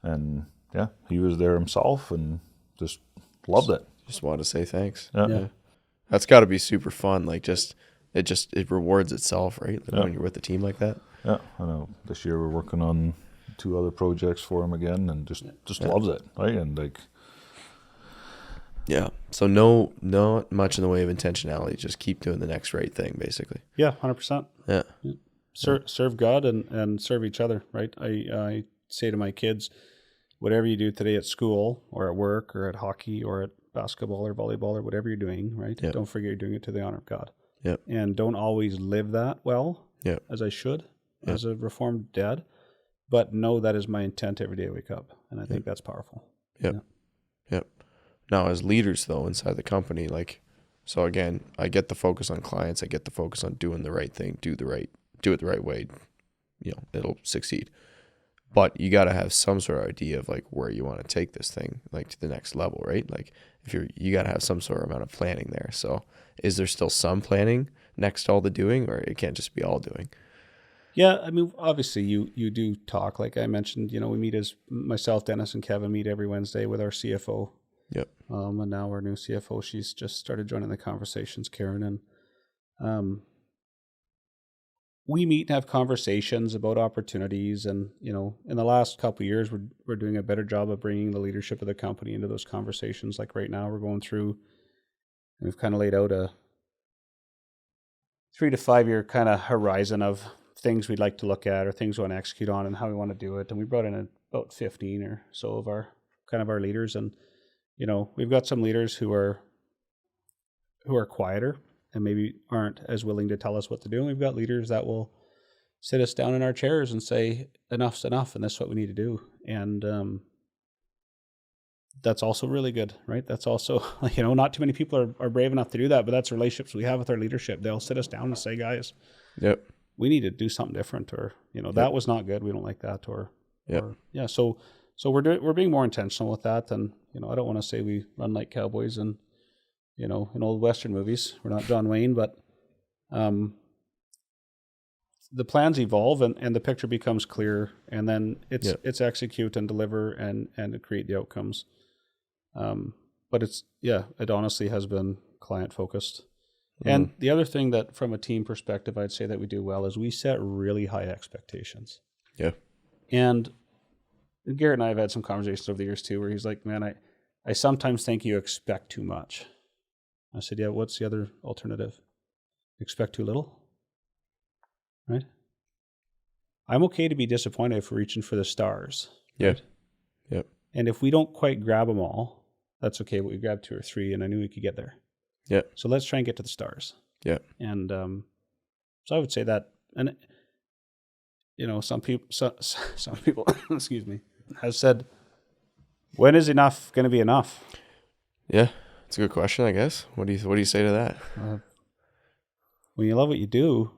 And yeah, he was there himself and just loved it. Just wanted to say thanks. Yeah. That's got to be super fun. Like, it rewards itself, right? Like when you're with a team like that. Yeah, I know. This year we're working on 2 other projects for him again, and just loves it, right? And like, yeah. So not much in the way of intentionality. Just keep doing the next right thing, basically. Yeah, 100%. Yeah. Serve God and serve each other, right? I say to my kids, whatever you do today at school or at work or at hockey or at basketball or volleyball or whatever you're doing, right? Yep. Don't forget you're doing it to the honor of God. Yep. And don't always live that well as I should as a reformed dad, but know that is my intent every day I wake up. And I think that's powerful. Yep. Now, as leaders, though, inside the company, like, so again, I get the focus on clients. I get the focus on doing the right thing, do it the right way. It'll succeed. But you got to have some sort of idea of like where you want to take this thing, like to the next level, right? Like, if you got to have some sort of amount of planning there. So is there still some planning next to all the doing, or it can't just be all doing? Yeah, I mean, obviously you do talk, like I mentioned, we meet as myself, Dennis, and Kevin meet every Wednesday with our CFO. Yep. And now our new CFO, she's just started joining the conversations, Karen, and we meet and have conversations about opportunities. And in the last couple of years, we're doing a better job of bringing the leadership of the company into those conversations. Like right now, we're going through, and we've kind of laid out a 3 to 5 year kind of horizon of things we'd like to look at or things we want to execute on and how we want to do it. And we brought in about 15 or so of our leaders, and we've got some leaders who are quieter and maybe aren't as willing to tell us what to do. And we've got leaders that will sit us down in our chairs and say, enough's enough, and this is what we need to do. And that's also really good, right? That's also, not too many people are brave enough to do that, but that's relationships we have with our leadership. They'll sit us down and say, guys, we need to do something different, or, that was not good. We don't like that, or So we're being more intentional with that. And, I don't want to say we run like cowboys and, in old Western movies. We're not John Wayne, but the plans evolve and the picture becomes clear, and then it's execute and deliver and to create the outcomes. But it honestly has been client focused. And the other thing that from a team perspective, I'd say that we do well is we set really high expectations. Yeah. And Gerrit and I have had some conversations over the years too, where he's like, man, I sometimes think you expect too much. I said, yeah, what's the other alternative? Expect too little? Right? I'm okay to be disappointed if we're reaching for the stars. Yeah. Right? Yep. And if we don't quite grab them all, that's okay, but we grabbed 2 or 3 and I knew we could get there. Yeah. So let's try and get to the stars. Yeah. And so I would say that, and some people, excuse me, have said, when is enough going to be enough? Yeah. It's a good question, I guess. What do you say to that? When you love what you do,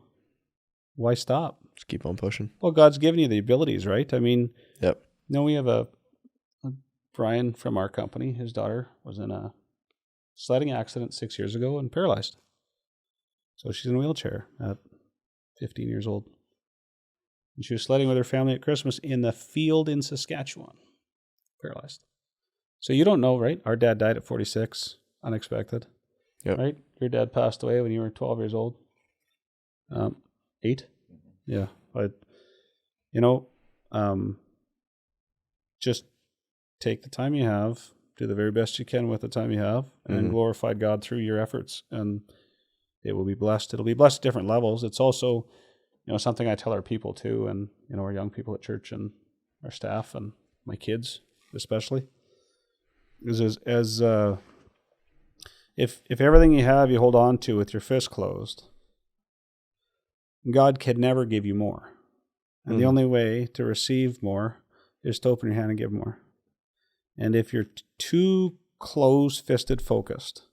why stop? Just keep on pushing. Well, God's given you the abilities, right? I mean, yep. We have a Brian from our company. His daughter was in a sledding accident 6 years ago and paralyzed. So she's in a wheelchair at 15 years old. And she was sledding with her family at Christmas in the field in Saskatchewan, paralyzed. So you don't know, right? Our dad died at 46, unexpected. Yep. Right? Your dad passed away when you were 12 years old. 8? Yeah. But, just take the time you have, do the very best you can with the time you have, and then glorify God through your efforts. And it will be blessed. It'll be blessed at different levels. It's also, something I tell our people too, and, our young people at church and our staff and my kids especially, is if everything you have you hold on to with your fist closed, God can never give you more. And the only way to receive more is to open your hand and give more. And if you're too close-fisted focused,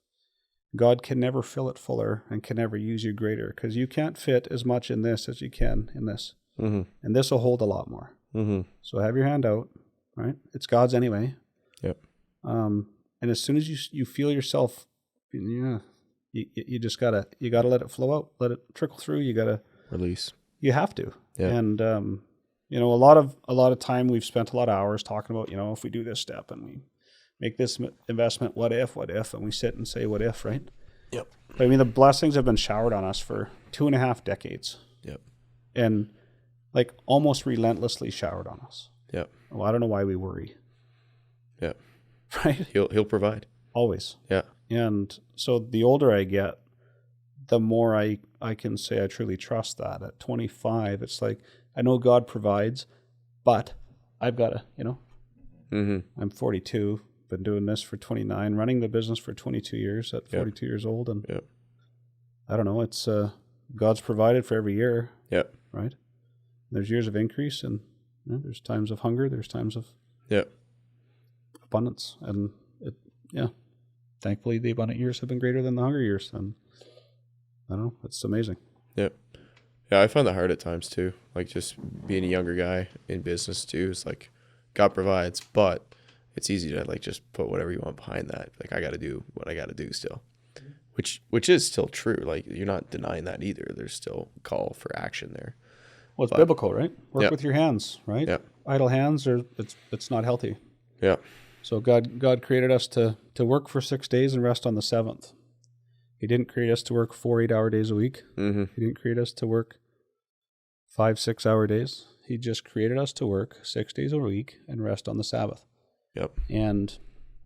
God can never fill it fuller and can never use you greater, because you can't fit as much in this as you can in this. And this will hold a lot more. So have your hand out, right? It's God's anyway. Yep. And as soon as you feel yourself, you just gotta let it flow out, let it trickle through. You gotta release. You have to. Yeah. And a lot of time we've spent a lot of hours talking about, if we do this step and we make this investment, what if, and we sit and say, what if, right? Yep. But I mean, the blessings have been showered on us for 2.5 decades. Yep. And almost relentlessly showered on us. Yep. Well, I don't know why we worry. Yeah. Right? He'll provide. Always. Yeah. And so the older I get, the more I can say I truly trust that. At 25, it's like, I know God provides, but I've got to, I'm 42, been doing this for 29, running the business for 22 years at 42 years old. And I don't know, it's God's provided for every year. Yep. Right? There's years of increase, and there's times of hunger, there's times of abundance. And thankfully the abundant years have been greater than the hunger years. And I don't know, it's amazing. Yep. Yeah, I find that hard at times too. Just being a younger guy in business too, is God provides, but it's easy to just put whatever you want behind that. I got to do what I got to do still, which is still true. You're not denying that either. There's still a call for action there. Well, it's biblical, right? Work with your hands, right? Yeah. Idle hands it's not healthy. Yeah. So God created us to work for 6 days and rest on the 7th. He didn't create us to work 4 8-hour days a week. He didn't create us to work 5 6-hour days. He just created us to work 6 days a week and rest on the Sabbath. Yep. And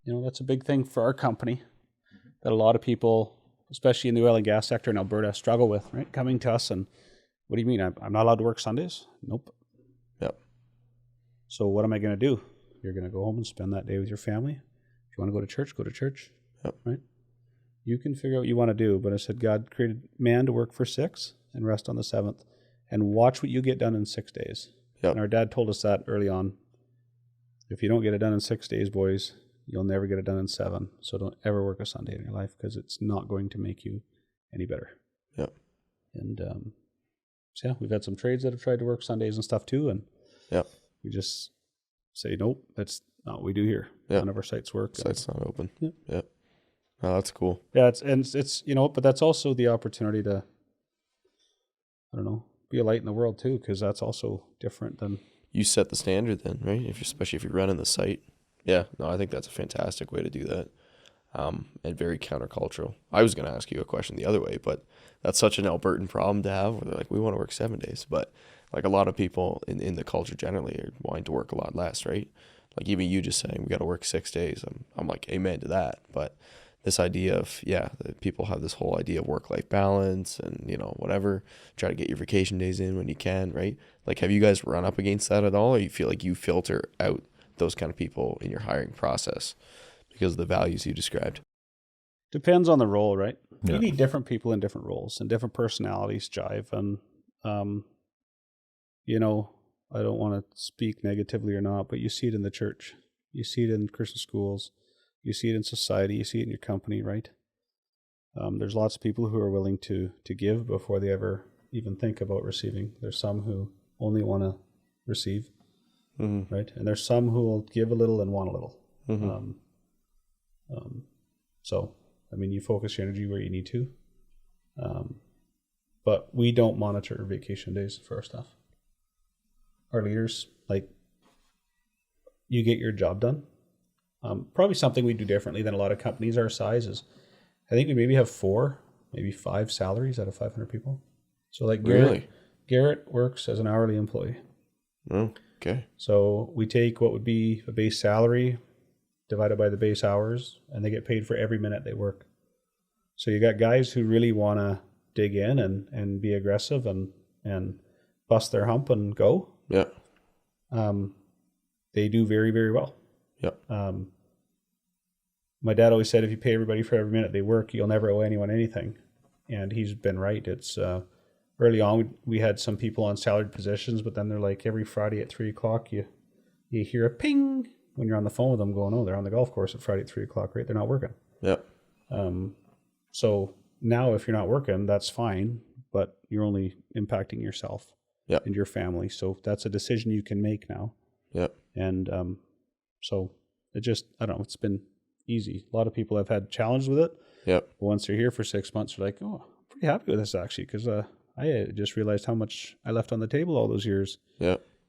that's a big thing for our company that a lot of people, especially in the oil and gas sector in Alberta, struggle with, right? Coming to us and, what do you mean? I'm not allowed to work Sundays? Nope. Yep. So what am I going to do? You're going to go home and spend that day with your family. If you want to go to church, go to church. Yep. Right? You can figure out what you want to do, but I said God created man to work for 6 and rest on the 7th, and watch what you get done in 6 days. Yep. And our dad told us that early on. If you don't get it done in 6 days, boys, you'll never get it done in 7. So don't ever work a Sunday in your life, because it's not going to make you any better. Yep. And so we've had some trades that have tried to work Sundays and stuff too, and we just say, nope, that's not what we do here. None of our sites work. Site's not open. Yep. Oh, that's cool. Yeah, it's but that's also the opportunity to I don't know, be a light in the world too, because that's also different than. You set the standard then, right? Especially if you're running the site. Yeah, no, I think that's a fantastic way to do that. And very countercultural. I was going to ask you a question the other way, but that's such an Albertan problem to have where they're like, we want to work 7 days. But like a lot of people in the culture generally are wanting to work a lot less, right? Like even you just saying we got to work 6 days. I'm like, amen to that. But this idea of, that people have this whole idea of work-life balance and, whatever, try to get your vacation days in when you can, right? Like, have you guys run up against that at all? Or you feel like you filter out those kind of people in your hiring process because of the values you described? Depends on the role, right? Yeah. You need different people in different roles and different personalities jive. And, I don't want to speak negatively or not, but you see it in the church. You see it in Christian schools. You see it in society. You see it in your company, right? There's lots of people who are willing to give before they ever even think about receiving. There's some who only want to receive, right? And there's some who will give a little and want a little. So, you focus your energy where you need to. But we don't monitor vacation days for our staff. Our leaders, you get your job done. Probably something we do differently than a lot of companies our size is, I think we maybe have 4, maybe 5 salaries out of 500 people. So Gerrit works as an hourly employee. Oh, okay. So we take what would be a base salary divided by the base hours, and they get paid for every minute they work. So you got guys who really want to dig in and be aggressive and bust their hump and go. Yeah. They do very, very well. Yeah. My dad always said, if you pay everybody for every minute they work, you'll never owe anyone anything. And he's been right. It's early on, we had some people on salaried positions, but then they're like every Friday at 3:00, you hear a ping when you're on the phone with them going, oh, they're on the golf course at Friday at 3:00, right? They're not working. Yeah. So now if you're not working, that's fine, but you're only impacting yourself and your family. So that's a decision you can make now. Yeah. And so it just, I don't know, it's been easy. A lot of people have had challenges with it. Yep. Once they're here for 6 months, they're like, oh, I'm pretty happy with this actually, because I just realized how much I left on the table all those years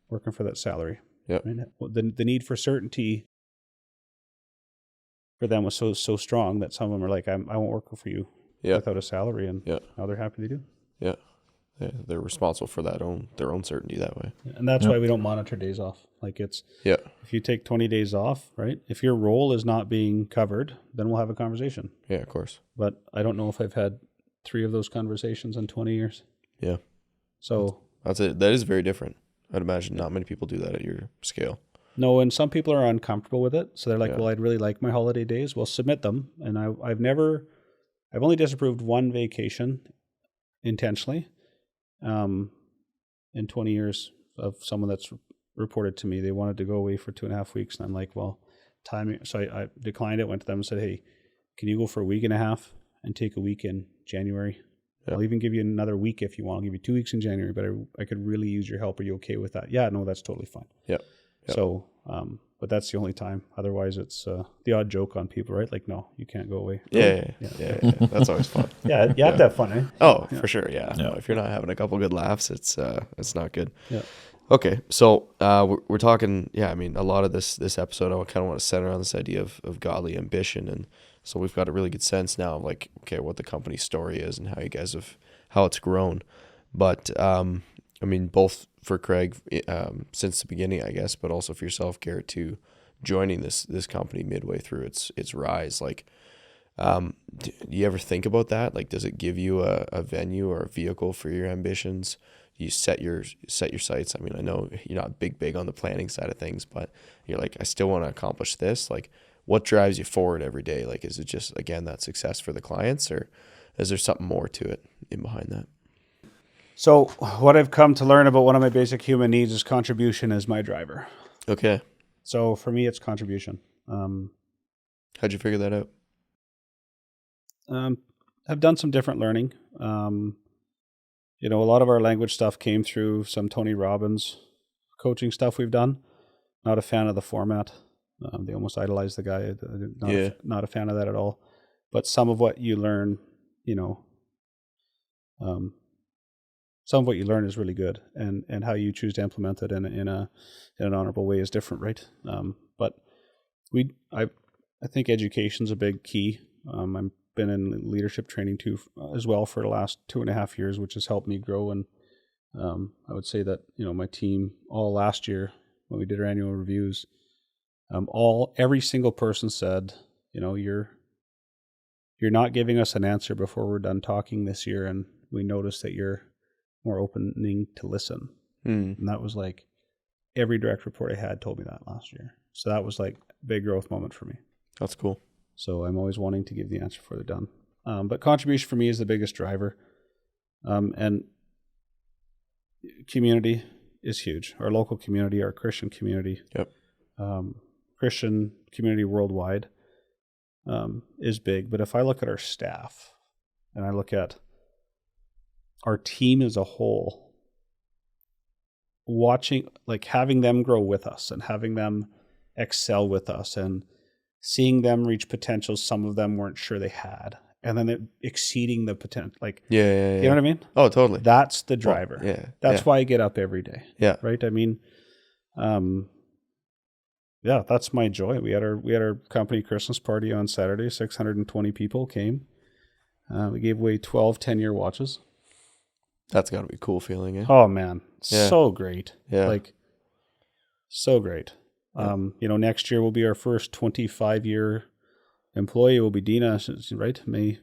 working for that salary. Yep. The need for certainty for them was so strong that some of them are like, I won't work for you without a salary, and now they're happy they do. Yeah. Yeah, they're responsible for their own certainty that way. And that's why we don't monitor days off. Like if you take 20 days off, right? If your role is not being covered, then we'll have a conversation. Yeah, of course. But I don't know if I've had 3 of those conversations in 20 years. Yeah. So that's it. That is very different. I'd imagine not many people do that at your scale. No, and some people are uncomfortable with it. So they're like, well, I'd really like my holiday days. Well, submit them. And I've only disapproved 1 vacation intentionally. In 20 years of someone that's reported to me, they wanted to go away for 2.5 weeks. And I'm like, well, timing. So I declined it, went to them and said, hey, can you go for a week and a half and take a week in January? Yeah. I'll even give you another week if you want. I'll give you 2 weeks in January, but I could really use your help. Are you okay with that? Yeah, no, that's totally fine. Yeah. Yep. So, but that's the only time. Otherwise, it's the odd joke on people, right? Like, no, you can't go away. Yeah. That's always fun. Yeah, you have to have fun, eh? Oh, for sure. Yeah. No, if you're not having a couple good laughs, it's not good. Yeah. Okay, so we're talking. Yeah, I mean, a lot of this episode, I kind of want to center on this idea of godly ambition, and so we've got a really good sense now of like, okay, what the company story is and how you guys how it's grown. But I mean, both for Craig since the beginning, I guess, but also for yourself, Gerrit, too, joining this company midway through its rise. Like, do you ever think about that? Like, does it give you a venue or a vehicle for your ambitions? Do you set your sights? I mean, I know you're not big on the planning side of things, but you're like, I still want to accomplish this. Like, what drives you forward every day? Like, is it just, again, that success for the clients, or is there something more to it in behind that? So what I've come to learn about one of my basic human needs is contribution as my driver. Okay. So for me, it's contribution. How'd you figure that out? I've done some different learning. A lot of our language stuff came through some Tony Robbins coaching stuff we've done. Not a fan of the format. They almost idolize the guy. Not a fan of that at all. But some of what you learn, some of what you learn is really good, and how you choose to implement it in an honorable way is different, right? But I think education's a big key. I've been in leadership training too as well for the last 2.5 years, which has helped me grow. And I would say that my team all last year when we did our annual reviews, every single person said, you're not giving us an answer before we're done talking this year, and we noticed that you're more opening to listen. And that was like every direct report I had told me that last year. So that was like a big growth moment for me. That's cool. So I'm always wanting to give the answer before they're done. But contribution for me is the biggest driver. And community is huge. Our local community, our Christian community, Yep. Christian community worldwide is big. But if I look at our staff and I look at our team as a whole, having them grow with us and having them excel with us and seeing them reach potential some of them weren't sure they had, and then exceeding the potential, Yeah. you know what I mean? Oh, totally. That's the driver. That's why I get up every day. Yeah. Right. I mean, that's my joy. We had our company Christmas party on Saturday. 620 people came. We gave away 12 10-year watches. That's got to be a cool feeling, eh? Oh man, Yeah. so great. Yeah. So great. Next year will be our first 25-year employee. Will be Dina, right? May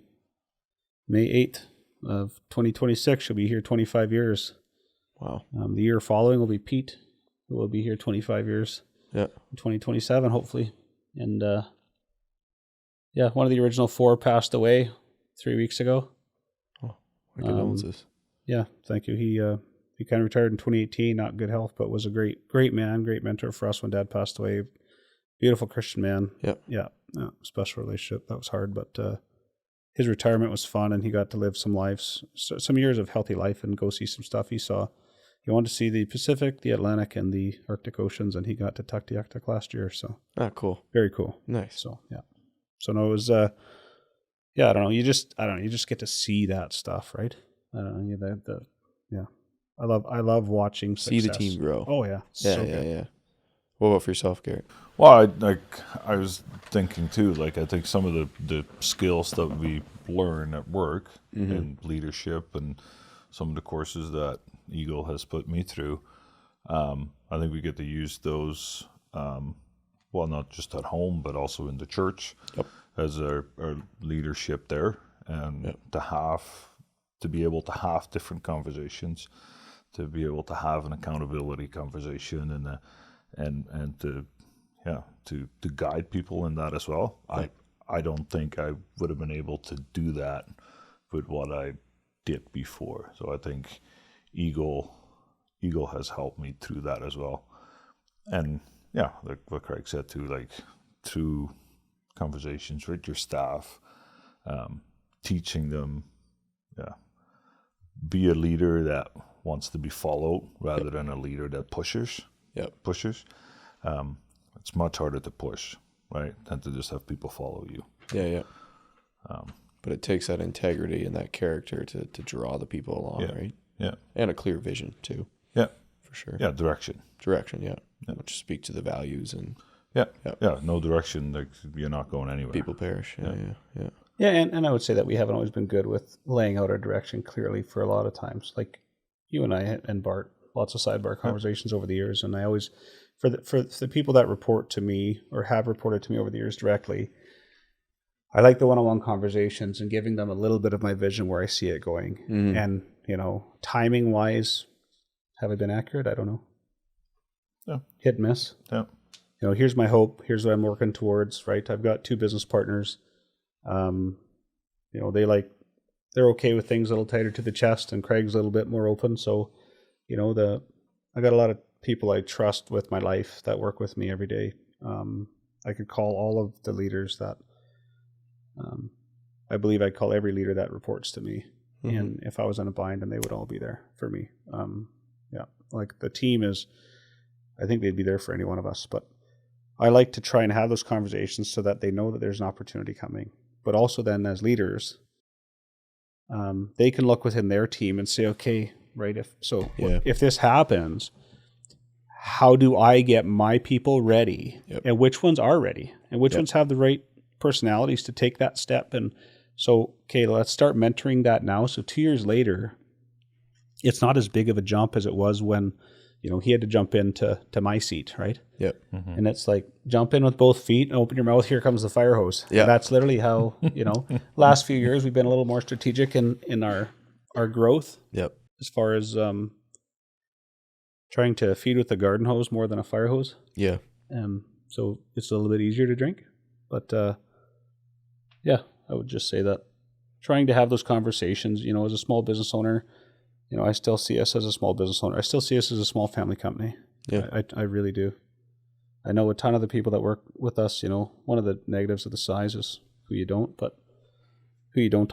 8th of 2026. She'll be here 25 years. Wow. The year following will be Pete, who will be here 25 years. Yeah. In 2027, hopefully. And one of the original 4 passed away 3 weeks ago. Oh, my condolences. Yeah, thank you. He kind of retired in 2018, not good health, but was a great man, great mentor for us when Dad passed away. Beautiful Christian man. Yep. Yeah, special relationship. That was hard, but his retirement was fun, and he got to live some years of healthy life and go see some stuff he saw. He wanted to see the Pacific, the Atlantic, and the Arctic Oceans, and he got to Tuktoyaktuk last year. So Cool. very cool. Nice. So yeah. So no, it was I don't know. You just get to see that stuff, right? I don't know. I love watching See success. the team grow. Oh yeah. Yeah. What about for yourself, Gerrit? Well, I was thinking too. I think some of the skills that we learn at work in leadership and some of the courses that Eagle has put me through, I think we get to use those. Not just at home, but also in the church as our leadership there, and to be able to have different conversations, to be able to have an accountability conversation, and to guide people in that as well. Right. I don't think I would have been able to do that with what I did before. So I think Eagle has helped me through that as well. And yeah, like what Craig said too, through conversations with your staff, teaching them, be a leader that wants to be followed rather than a leader that pushes. Pushes. It's much harder to push, right, than to just have people follow you. Yeah. But it takes that integrity and that character to draw the people along, right? Yeah. And a clear vision too. Yeah. For sure. Yeah, direction. Which speak to the values and no direction, you're not going anywhere. People perish. Yeah, and I would say that we haven't always been good with laying out our direction clearly for a lot of times. Like you and I and Bart, lots of sidebar conversations over the years, and I always, for the people that report to me or have reported to me over the years directly, I like the one-on-one conversations and giving them a little bit of my vision where I see it going. And timing wise, have I been accurate? I don't know. Yeah. Hit and miss. Yeah. Here's my hope. Here's what I'm working towards. Right. I've got 2 business partners. They're okay with things a little tighter to the chest, and Craig's a little bit more open. So, I got a lot of people I trust with my life that work with me every day. I could call all of the leaders that, I believe I'd call every leader that reports to me. And if I was in a bind, and they would all be there for me. The team is, I think they'd be there for any one of us, but I like to try and have those conversations so that they know that there's an opportunity coming. But also then as leaders, they can look within their team and say, okay, right? Yeah. If this happens, how do I get my people ready? Yep. And which ones are ready? And which Yep. ones have the right personalities to take that step? And so, okay, let's start mentoring that now. So 2 years later, it's not as big of a jump as it was when, he had to jump into my seat, right? Yep. And it's like, jump in with both feet and open your mouth. Here comes the fire hose. Yeah. And that's literally how, last few years we've been a little more strategic in our growth Yep. as far as trying to feed with the garden hose more than a fire hose. Yeah. So it's a little bit easier to drink. But yeah, I would just say that trying to have those conversations, as a small business owner, I still see us as a small business owner. I still see us as a small family company. Yeah. I really do. I know a ton of the people that work with us, one of the negatives of the size is who you don't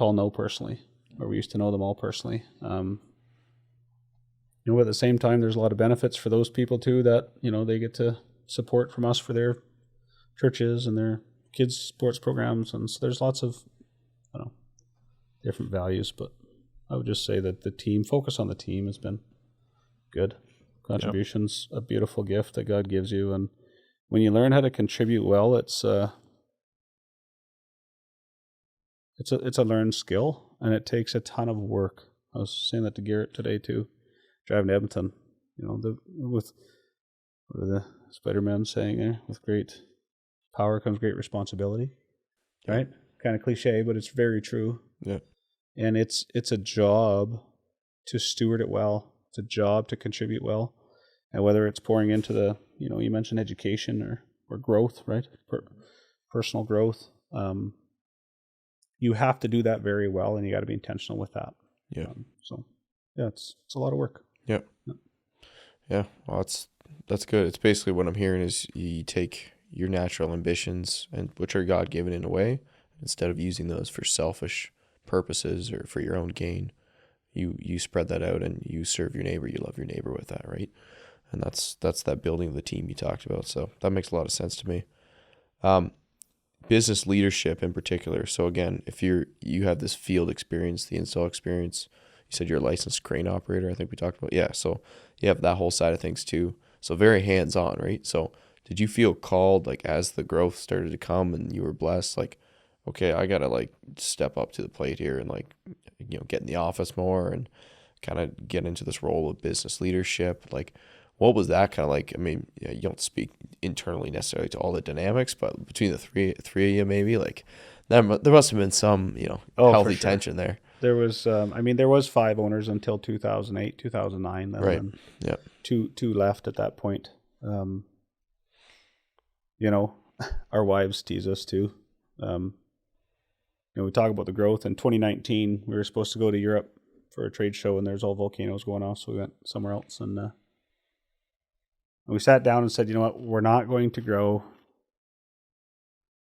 all know personally, or we used to know them all personally. At the same time, there's a lot of benefits for those people too that, they get to support from us for their churches and their kids' sports programs. And so there's lots of, different values, but I would just say that the focus on the team has been good. Contribution's a beautiful gift that God gives you. And when you learn how to contribute well, it's a learned skill, and it takes a ton of work. I was saying that to Gerrit today too, driving to Edmonton. With what are the Spider-Man saying there? With great power comes great responsibility, right? Kind of cliche, but it's very true. Yeah. And it's a job to steward it well. It's a job to contribute well. And whether it's pouring into the, you mentioned education or growth, right? Personal growth. You have to do that very well, and you got to be intentional with that. Yeah. It's a lot of work. Yep. Yeah. Well, that's good. It's basically what I'm hearing is you take your natural ambitions and which are God given in a way, instead of using those for selfish purposes or for your own gain, you spread that out and you serve your neighbor. You love your neighbor with that, right? And that's that building of the team you talked about. So that makes a lot of sense to me. Business leadership in particular. So again, if you have this field experience, the install experience, you said you're a licensed crane operator, I think we talked about. Yeah, so you have that whole side of things too. So very hands-on, right? So did you feel called, like, as the growth started to come and you were blessed, like, okay, I got to, like, step up to the plate here and, like, get in the office more and kind of get into this role of business leadership? Like, what was that kind of like? I mean, you don't speak internally necessarily to all the dynamics, but between the three of you, maybe, like, there must have been some, healthy tension there. There was, there was 5 owners until 2008, 2009. Then, right. Yeah. Two left at that point. Our wives tease us too. We talk about the growth. In 2019, we were supposed to go to Europe for a trade show, and there's all volcanoes going off, so we went somewhere else. And we sat down and said, you know what, we're not going to grow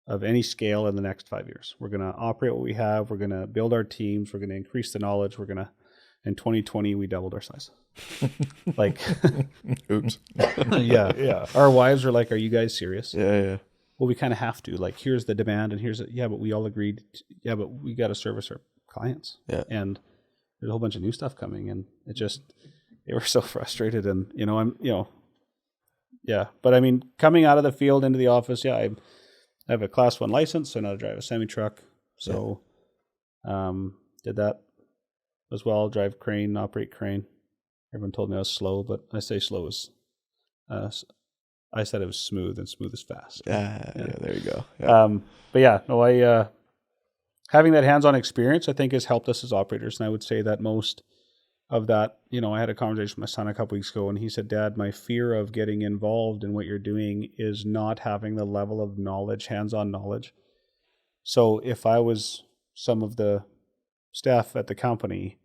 of any scale in the next 5 years. We're going to operate what we have. We're going to build our teams. We're going to increase the knowledge. In 2020, we doubled our size. Like, oops. Yeah. Our wives were like, are you guys serious? Yeah. Well, we kind of have to. Like, here's the demand, and but we all agreed. But we got to service our clients. Yeah. And there's a whole bunch of new stuff coming, and they were so frustrated. And, But I mean, coming out of the field into the office, I have a Class 1 license, so I know how to drive a semi-truck. So, did that as well. Drive crane, operate crane. Everyone told me I was slow, but I say slow as, I said it was smooth, and smooth is fast. Yeah, there you go. Yeah. Having that hands-on experience, I think, has helped us as operators. And I would say that most of that, I had a conversation with my son a couple weeks ago, and he said, Dad, my fear of getting involved in what you're doing is not having the level of knowledge, hands-on knowledge. So if I was some of the staff at the company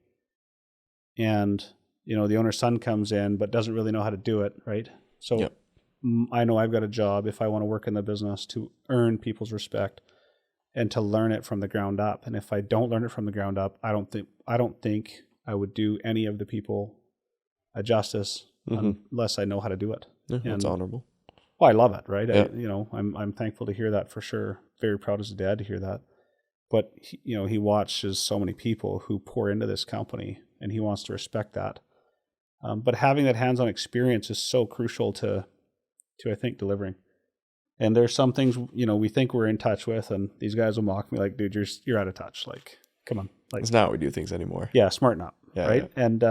and, the owner's son comes in but doesn't really know how to do it, right? So yep. I know I've got a job, if I want to work in the business, to earn people's respect and to learn it from the ground up. And if I don't learn it from the ground up, I don't think I would do any of the people a justice unless I know how to do it. Yeah, that's honorable. Well, I love it, right? Yeah. I'm thankful to hear that for sure. Very proud as a dad to hear that. But he watches so many people who pour into this company, and he wants to respect that. But having that hands-on experience is so crucial to I think, delivering. And there's some things, we think we're in touch with, and these guys will mock me like, dude, you're out of touch. Like, come on. Like, It's not how we do things anymore. yeah, smarten up. Yeah, right. yeah. And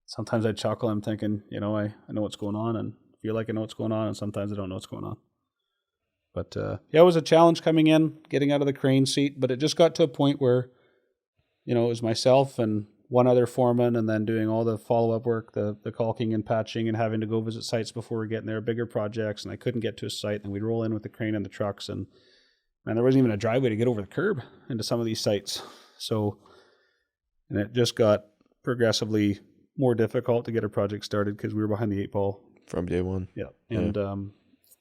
sometimes I chuckle. I'm thinking, I know what's going on and feel like I know what's going on. And sometimes I don't know what's going on. But it was a challenge coming in, getting out of the crane seat. But it just got to a point where, it was myself and one other foreman, and then doing all the follow-up work, the caulking and patching, and having to go visit sites before we get in there, bigger projects. And I couldn't get to a site, and we'd roll in with the crane and the trucks. And man, there wasn't even a driveway to get over the curb into some of these sites. So, and it just got progressively more difficult to get a project started because we were behind the 8 ball. From day one. Yeah. And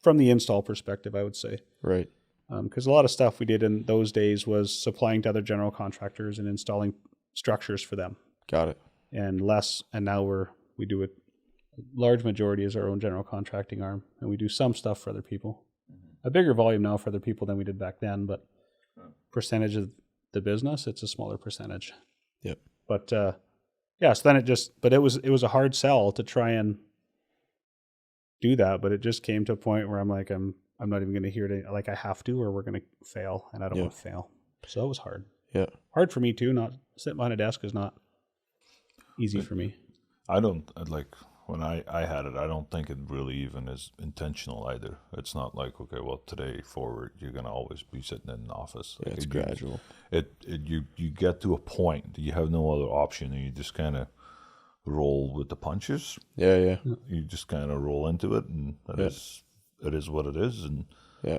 from the install perspective, I would say. Right. Because a lot of stuff we did in those days was supplying to other general contractors and installing structures for them. Got it. And now we do it. Large majority is our own general contracting arm, and we do some stuff for other people. A bigger volume now for other people than we did back then, but percentage of the business, it's a smaller percentage. Yep. But so then it was a hard sell to try and do that, but it just came to a point where I'm like, I'm not even going to hear it. Like, I have to, or we're going to fail, and I don't want to fail. So it was hard. Yeah. Hard for me too. Not sitting behind a desk is not easy for me. I don't like when I had it. I don't think it really even is intentional either. It's not like, okay, well, today forward you're gonna always be sitting in an office. Yeah, Like, it's gradual. You get to a point, you have no other option, and you just kind of roll with the punches. Yeah, yeah. You just kind of roll into it, and it is what it is. And yeah.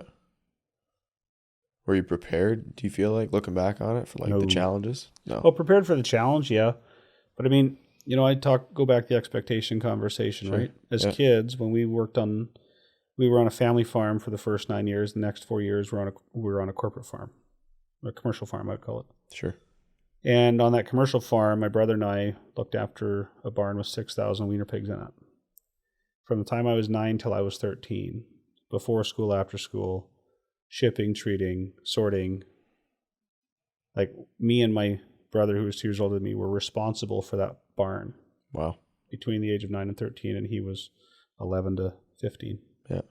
Were you prepared, do you feel like, looking back on it, for like No. the challenges? No. Well, prepared for the challenge, yeah. But I mean, go back to the expectation conversation, Sure. right? As Yeah. kids, when we were on a family farm for the first 9 years. The next 4 years, we were on a corporate farm, a commercial farm, I'd call it. Sure. And on that commercial farm, my brother and I looked after a barn with 6,000 wiener pigs in it. From the time I was 9 till I was 13, before school, after school, shipping, treating, sorting. Like, me and my brother, who was 2 years older than me, were responsible for that barn Wow. between the age of 9 and 13, and he was 11 to 15. Yeah.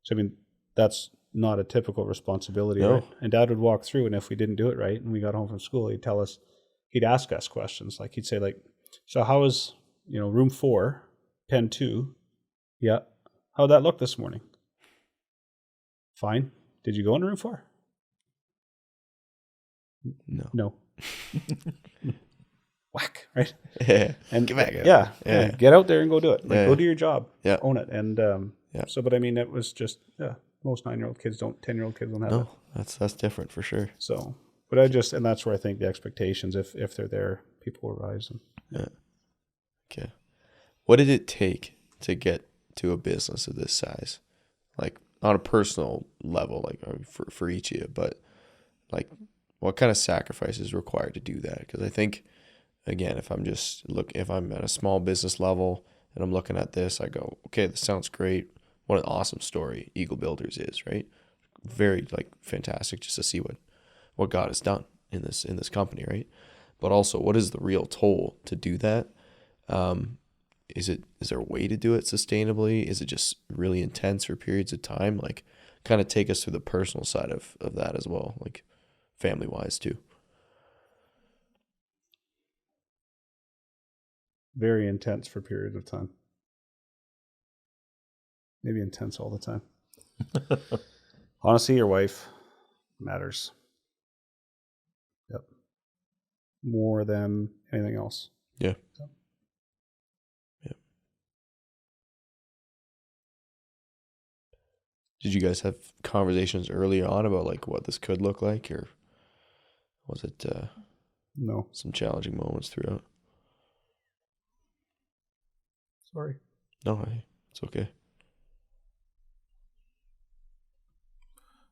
So, I mean, that's not a typical responsibility, No. right? And Dad would walk through, and if we didn't do it right and we got home from school, he'd ask us questions. Like, he'd say, like, so how was, room 4, pen 2? Yeah. How'd that look this morning? Fine. Did you go into room 4? No. No. Whack, right? Yeah. And Get back out. yeah, get out there and go do it. Like, Yeah. go do your job. Yeah. Own it. And so, but I mean, it was just, most 9-year-old kids 10-year-old kids don't have it. No, that's different for sure. So, but and that's where I think the expectations, if they're there, people will rise. And, Okay. What did it take to get to a business of this size? Like, on a personal level, like for each of you, but like, what kind of sacrifices are required to do that? Because I think, again, if I'm at a small business level and I'm looking at this, I go, okay, this sounds great. What an awesome story Eagle Builders is, right? Very fantastic just to see what God has done in this company, right? But also, what is the real toll to do that? Is there a way to do it sustainably? Is it just really intense for periods of time? Like, kind of take us through the personal side of that as well, like family wise too. very intense for periods of time. Maybe intense all the time. Honestly, your wife matters. Yep. More than anything else. Yeah. So. Yeah. Did you guys have conversations early on about what this could look like, or was it No. some challenging moments throughout? Sorry. No, it's okay.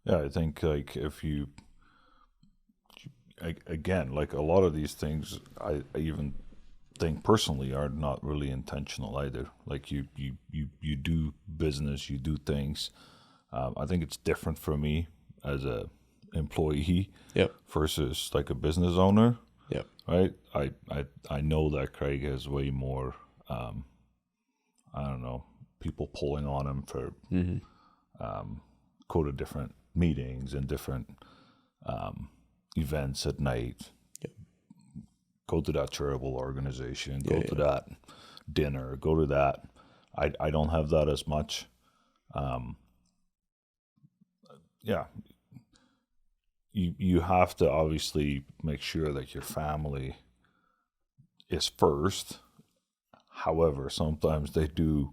Yeah, I think if you again, a lot of these things, I even think personally are not really intentional either. Like you do business, you do things. I think it's different for me as a employee Yep. versus a business owner. Yep. Right? I know that Craig has way more, I don't know, people pulling on him for go to different meetings and different events at night. Yep. Go to that charitable organization. Go to that dinner. Go to that. I don't have that as much. You have to obviously make sure that your family is first. However, sometimes they do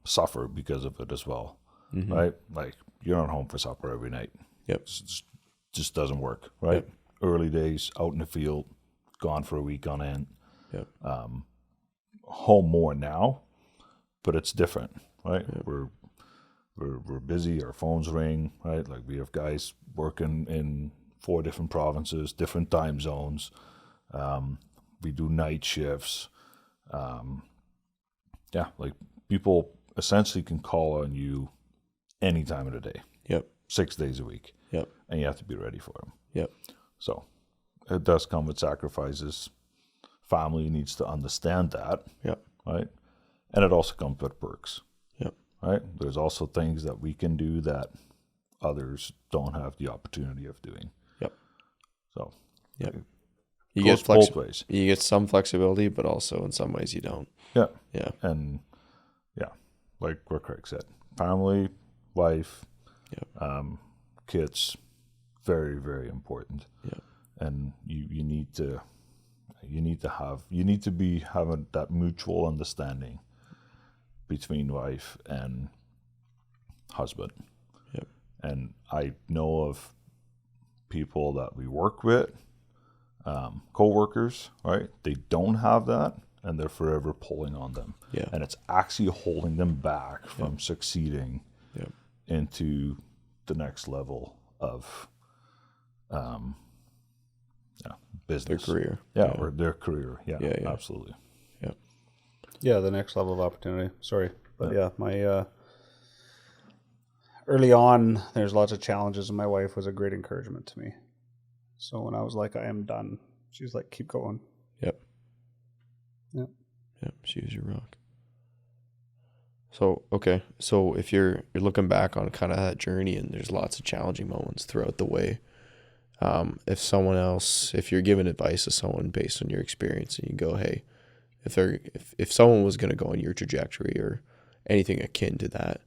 suffer because of it as well, right? Like, you're not home for supper every night. Yep. Just doesn't work, right? Yep. Early days, out in the field, gone for a week on end. Yep. Home more now, but it's different, right? Yep. We're busy. Our phones ring, right? Like, we have guys working in 4 different provinces, different time zones. We do night shifts. Like, people essentially can call on you any time of the day. Yep. 6 days a week. Yep. And you have to be ready for them. Yep. So it does come with sacrifices. Family needs to understand that. Yep. Right? And it also comes with perks. Yep. Right? There's also things that we can do that others don't have the opportunity of doing. Yep. So yep. You get both ways. You get some flexibility, but also in some ways you don't. Yeah. Yeah. And like what Craig said, family, wife, kids, very, very important. Yeah. And you need to be having that mutual understanding between wife and husband. Yep. And I know of people that we work with, co-workers, right? They don't have that, and they're forever pulling on them. Yeah. And it's actually holding them back from succeeding into the next level of business. Their career. Or their career. Yeah. Absolutely. Yeah, the next level of opportunity. Sorry. But my early on, there's lots of challenges, and my wife was a great encouragement to me. So when I was like, I am done, she's like, keep going. Yep. Yep. Yep. She was your rock. So, okay. So if you're looking back on kind of that journey, and there's lots of challenging moments throughout the way, if you're giving advice to someone based on your experience, and you go, hey, if someone was going to go on your trajectory or anything akin to that,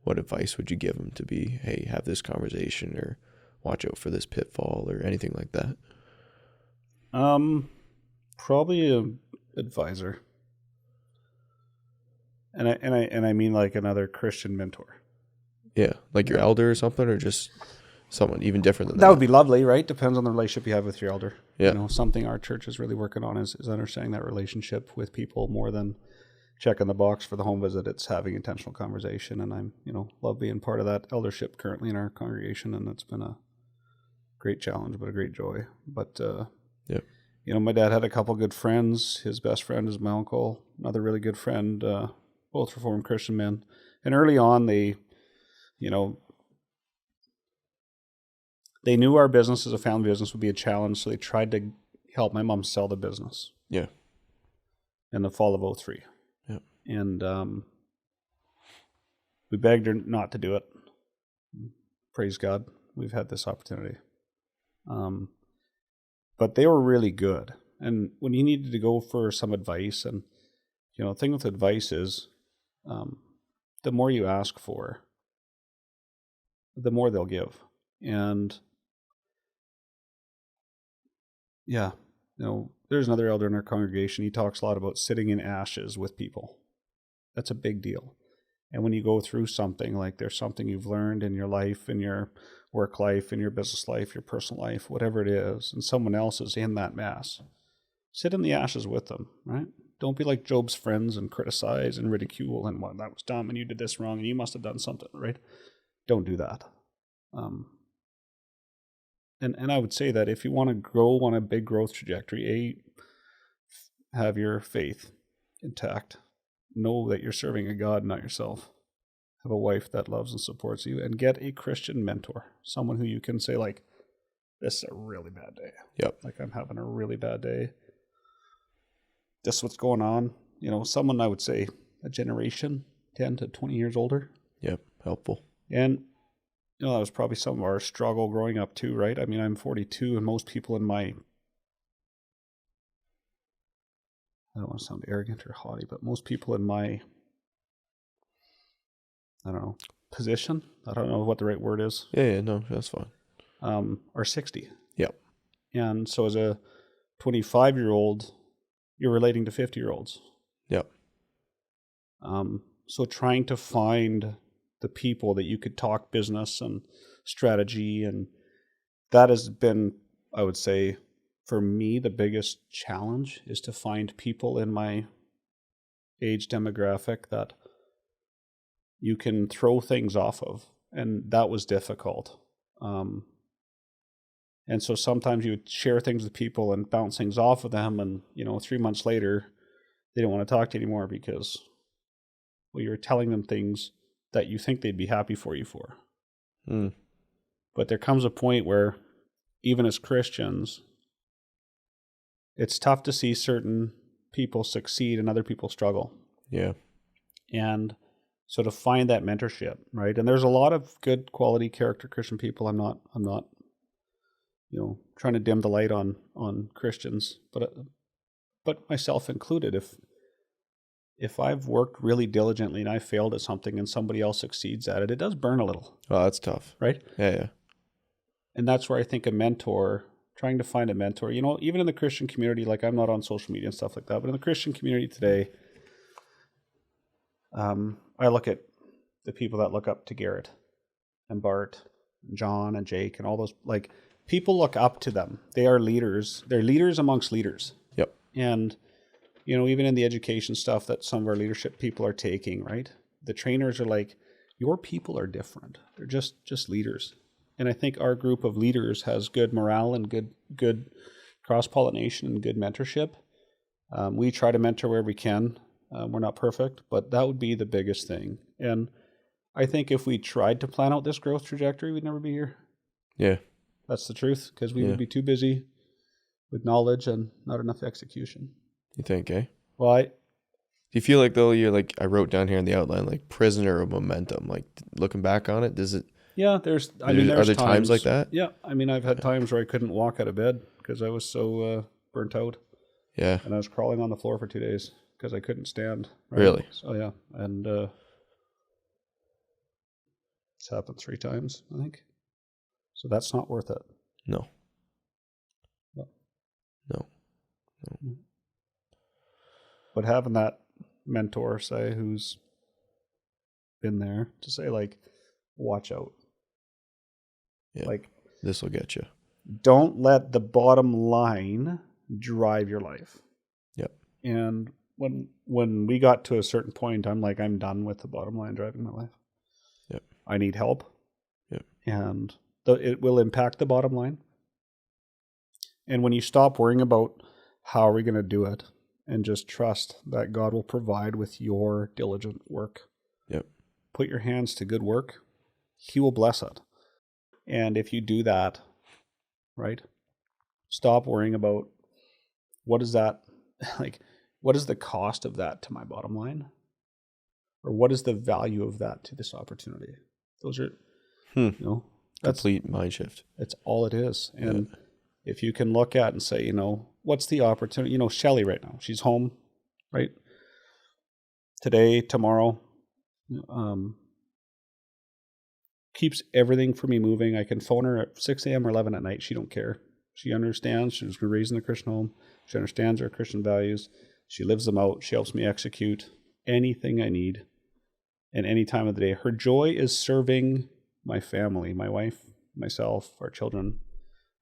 what advice would you give them to be, hey, have this conversation, or watch out for this pitfall, or anything like that? Probably an advisor. And I mean like another Christian mentor. Yeah, like your elder or something, or just someone even different than that. That would be lovely, right? Depends on the relationship you have with your elder. Yeah. Something our church is really working on is understanding that relationship with people more than checking the box for the home visit. It's having intentional conversation, and I'm, love being part of that eldership currently in our congregation, and it's been a great challenge, but a great joy. But, my dad had a couple good friends. His best friend is my uncle, another really good friend, both Reformed Christian men. And early on, they knew our business as a family business would be a challenge, so they tried to help my mom sell the business. Yeah. In the fall of 2003. Yeah. And we begged her not to do it. Praise God, we've had this opportunity. But they were really good. And when you needed to go for some advice, and the thing with advice is, the more you ask for, the more they'll give. And there's another elder in our congregation. He talks a lot about sitting in ashes with people. That's a big deal. And when you go through something, like there's something you've learned in your life, in your work life, in your business life, your personal life, whatever it is, and someone else is in that mess, sit in the ashes with them, right? Don't be like Job's friends and criticize and ridicule and, well, that was dumb and you did this wrong and you must have done something, right? Don't do that. And I would say that if you want to grow on a big growth trajectory, have your faith intact. Know that you're serving a God, not yourself. Have a wife that loves and supports you, and get a Christian mentor, someone who you can say, like, this is a really bad day. Yep. Like I'm having a really bad day. This is what's going on. Someone I would say a generation, 10 to 20 years older. Yep. Helpful. And, that was probably some of our struggle growing up too, right? I mean, I'm 42 and most people in my, I don't want to sound arrogant or haughty, but most people in my, I don't know, position, I don't know what the right word is. Yeah, no, that's fine. Are 60. Yep. And so as a 25-year-old, you're relating to 50-year-olds. Yep. So trying to find the people that you could talk business and strategy, and that has been, I would say, for me, the biggest challenge is to find people in my age demographic that you can throw things off of. And that was difficult. And so sometimes you would share things with people and bounce things off of them. And, 3 months later, they don't want to talk to you anymore because, well, you're telling them things that you think they'd be happy for you for. Mm. But there comes a point where, even as Christians, it's tough to see certain people succeed and other people struggle. Yeah. And so to find that mentorship, right? And there's a lot of good quality character Christian people. I'm not trying to dim the light on Christians, but myself included. If I've worked really diligently and I failed at something and somebody else succeeds at it, it does burn a little. Oh, that's tough. Right? Yeah. And that's where I think trying to find a mentor, even in the Christian community, like I'm not on social media and stuff like that, but in the Christian community today, I look at the people that look up to Gerrit and Bart and John and Jake and all those, like, people look up to them. They are leaders. They're leaders amongst leaders. Yep. And, even in the education stuff that some of our leadership people are taking, right? The trainers are like, your people are different. They're just leaders. And I think our group of leaders has good morale and good cross-pollination and good mentorship. We try to mentor where we can. We're not perfect, but that would be the biggest thing. And I think if we tried to plan out this growth trajectory, we'd never be here. Yeah. That's the truth, because we would be too busy with knowledge and not enough execution. You think, eh? Well, Do you feel like, though, you're like, I wrote down here in the outline, like prisoner of momentum, like looking back on it, does it? Yeah, there's are there times like that? Yeah. I mean, I've had times where I couldn't walk out of bed because I was so burnt out. Yeah. And I was crawling on the floor for 2 days because I couldn't stand. Right? Really? So, yeah. And it's happened 3 times, I think. So that's not worth it. No. But having that mentor, say, who's been there to say, like, watch out. Yeah. Like, this will get you. Don't let the bottom line drive your life. Yep. And when we got to a certain point, I'm like, I'm done with the bottom line driving my life. Yep. I need help. Yep. And it will impact the bottom line. And when you stop worrying about how are we going to do it and just trust that God will provide with your diligent work. Yep. Put your hands to good work. He will bless it. And if you do that, right, stop worrying about what is that, like, what is the cost of that to my bottom line? Or what is the value of that to this opportunity? Those are, that's complete mind shift. That's all it is. And if you can look at and say, what's the opportunity? Shelly right now, she's home, right? Today, tomorrow, keeps everything for me moving. I can phone her at 6 a.m. or 11 at night. She don't care. She understands. She was raised in a Christian home. She understands our Christian values. She lives them out. She helps me execute anything I need and any time of the day. Her joy is serving my family, my wife, myself, our children,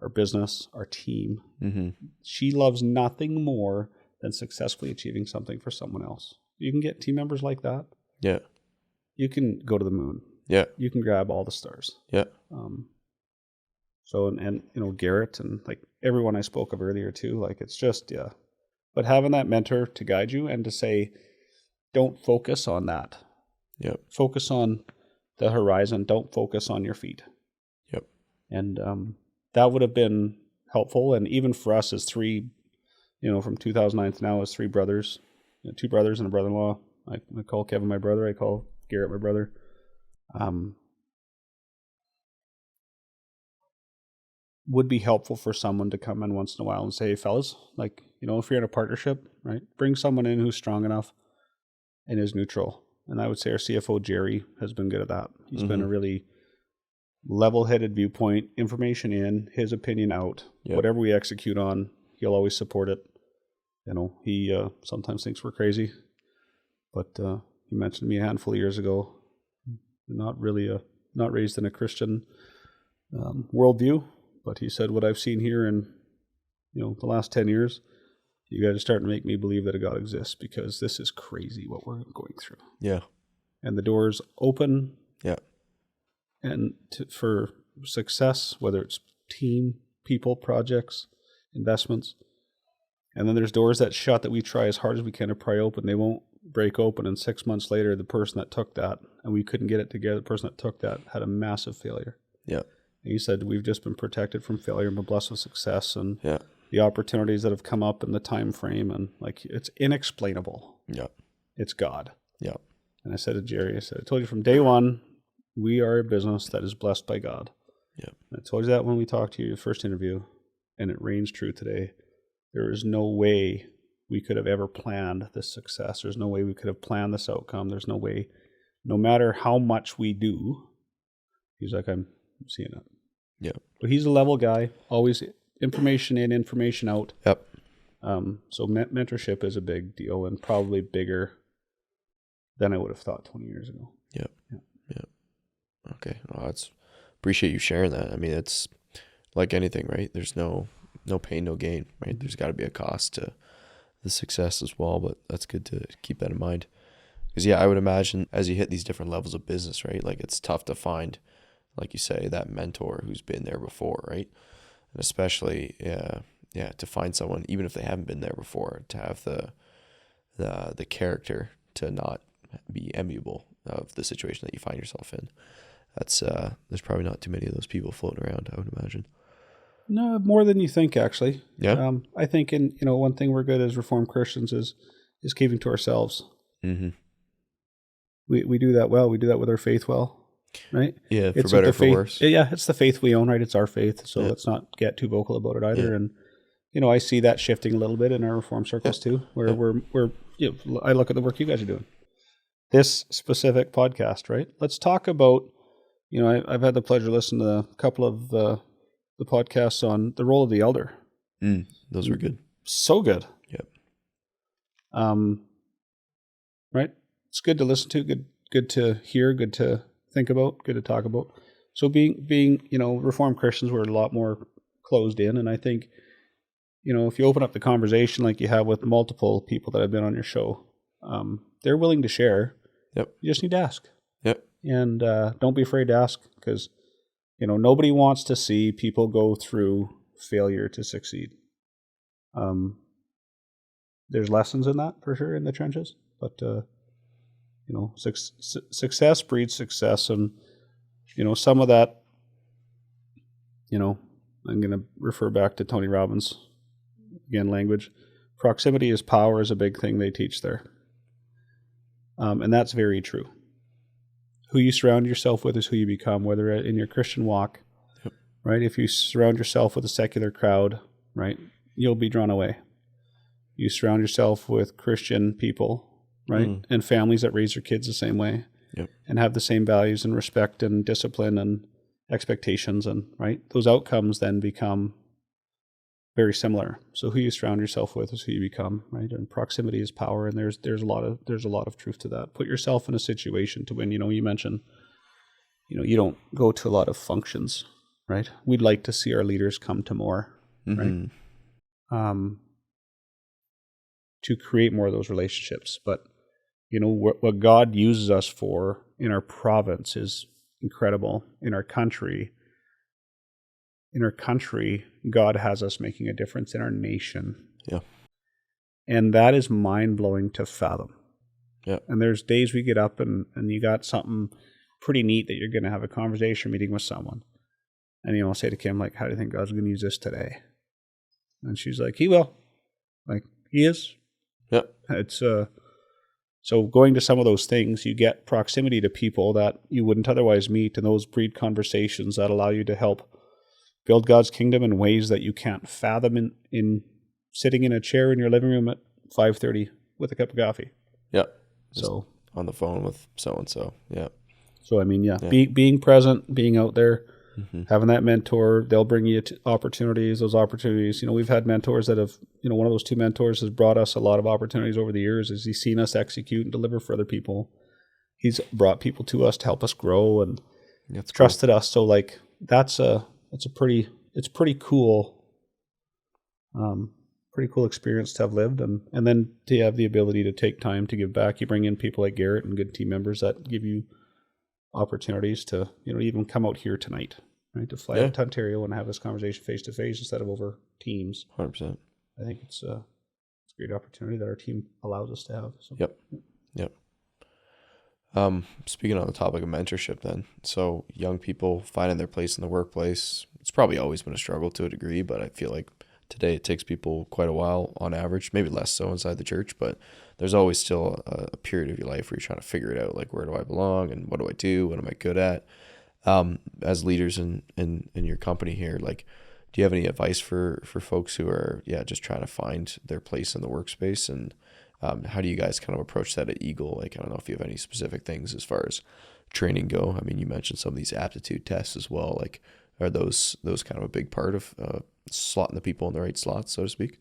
our business, our team. Mm-hmm. She loves nothing more than successfully achieving something for someone else. You can get team members like that. Yeah. You can go to the moon. Yeah. You can grab all the stars. Yeah. So, and Gerrit and like everyone I spoke of earlier too, like it's just, yeah. But having that mentor to guide you and to say, don't focus on that. Yep. Focus on the horizon. Don't focus on your feet. Yep. And that would have been helpful. And even for us as three, from 2009 to now, as three brothers, 2 brothers and a brother-in-law. I call Kevin my brother. I call Gerrit my brother. Would be helpful for someone to come in once in a while and say, hey, fellas, like, if you're in a partnership, right, bring someone in who's strong enough and is neutral. And I would say our CFO, Jerry, has been good at that. He's been a really level-headed viewpoint, information in, his opinion out. Yep. Whatever we execute on, he'll always support it. He sometimes thinks we're crazy, but he mentioned to me a handful of years ago, not raised in a Christian worldview, but he said, what I've seen here in, the last 10 years, you guys are starting to make me believe that a God exists, because this is crazy what we're going through. Yeah. And the doors open. Yeah. And for success, whether it's team, people, projects, investments. And then there's doors that shut that we try as hard as we can to pry open. They won't break open. And 6 months later, the person that took that, and we couldn't get it together, the person that took that had a massive failure. Yeah. And he said, we've just been protected from failure and been blessed with success. And the opportunities that have come up in the time frame, and like, it's inexplainable. Yeah. It's God. Yeah. And I said to Jerry, I told you from day one, we are a business that is blessed by God. Yeah. And I told you that when we talked to you, your first interview, and it reigns true today. There is no way we could have ever planned this success. There's no way we could have planned this outcome. There's no way, no matter how much we do, he's like, I'm seeing it. Yeah. But he's a level guy, always information in, information out. Yep. So mentorship is a big deal, and probably bigger than I would have thought 20 years ago. Yep. Yeah. Yeah. Okay. Well, appreciate you sharing that. I mean, it's like anything, right? There's no pain, no gain, right? There's got to be a cost to the success as well, but that's good to keep that in mind. Because, I would imagine as you hit these different levels of business, right, like it's tough to find, like you say, that mentor who's been there before, right? And especially, to find someone, even if they haven't been there before, to have the character to not be enviable of the situation that you find yourself in. That's there's probably not too many of those people floating around, I would imagine. No, more than you think, actually. Yeah. I think, one thing we're good as Reformed Christians is keeping to ourselves. Mm-hmm. We do that well. We do that with our faith well, right? Yeah, for better or for worse. Yeah, it's the faith we own, right? It's our faith, so let's not get too vocal about it either. Yeah. And I see that shifting a little bit in our Reformed circles too, where we're I look at the work you guys are doing. This specific podcast, right? Let's talk about. I've had the pleasure of listening to a couple of the podcasts on the role of the elder. Those were good. So good. Yep. Right? It's good to listen to, good to hear, good to think about, good to talk about. So being Reformed Christians, we're a lot more closed in, and I think, if you open up the conversation like you have with multiple people that have been on your show, they're willing to share. Yep. You just need to ask. Yep. And don't be afraid to ask, because nobody wants to see people go through failure to succeed. There's lessons in that for sure in the trenches, but success breeds success, and some of that. I'm going to refer back to Tony Robbins again. Language, proximity is power is a big thing they teach there, and that's very true. Who you surround yourself with is who you become, whether in your Christian walk, yep. Right? If you surround yourself with a secular crowd, right, you'll be drawn away. You surround yourself with Christian people, right, and families that raise their kids the same way, yep. and have the same values and respect and discipline and expectations, and right, those outcomes then become very similar. So who you surround yourself with is who you become, right? And proximity is power, and there's a lot of truth to that. Put yourself in a situation to when you mentioned, you don't go to a lot of functions, right? We'd like to see our leaders come to more, right? To create more of those relationships, but what God uses us for in our province is incredible. In our country, God has us making a difference in our nation. Yeah. And that is mind-blowing to fathom. Yeah. And there's days we get up and you got something pretty neat that you're going to have a conversation meeting with someone. And, say to Kim, like, how do you think God's going to use this today? And she's like, he will. Like, he is. Yep. It's, so going to some of those things, you get proximity to people that you wouldn't otherwise meet, and those breed conversations that allow you to help build God's kingdom in ways that you can't fathom in sitting in a chair in your living room at 5:30 with a cup of coffee. Yep. So on the phone with so-and-so. Yeah. So, being present, being out there, having that mentor, they'll bring you opportunities, those opportunities. We've had mentors that have, one of those two mentors has brought us a lot of opportunities over the years as he's seen us execute and deliver for other people. He's brought people to us to help us grow and trusted us. So like, it's pretty cool. Pretty cool experience to have lived and then to have the ability to take time to give back. You bring in people like Gerrit and good team members that give you opportunities to, even come out here tonight, right? To fly out to Ontario and have this conversation face to face instead of over Teams. 100%. I think it's a great opportunity that our team allows us to have. So. Yep. Speaking on the topic of mentorship then, so young people finding their place in the workplace, it's probably always been a struggle to a degree, but I feel like today it takes people quite a while on average, maybe less so inside the church, but there's always still a period of your life where you're trying to figure it out, like where do I belong and what do I do, what am I good at? As leaders in your company here, like, do you have any advice for folks who are just trying to find their place in the workspace, and how do you guys kind of approach that at Eagle? Like, I don't know if you have any specific things as far as training go. I mean, you mentioned some of these aptitude tests as well. Like, are those kind of a big part of slotting the people in the right slots, so to speak?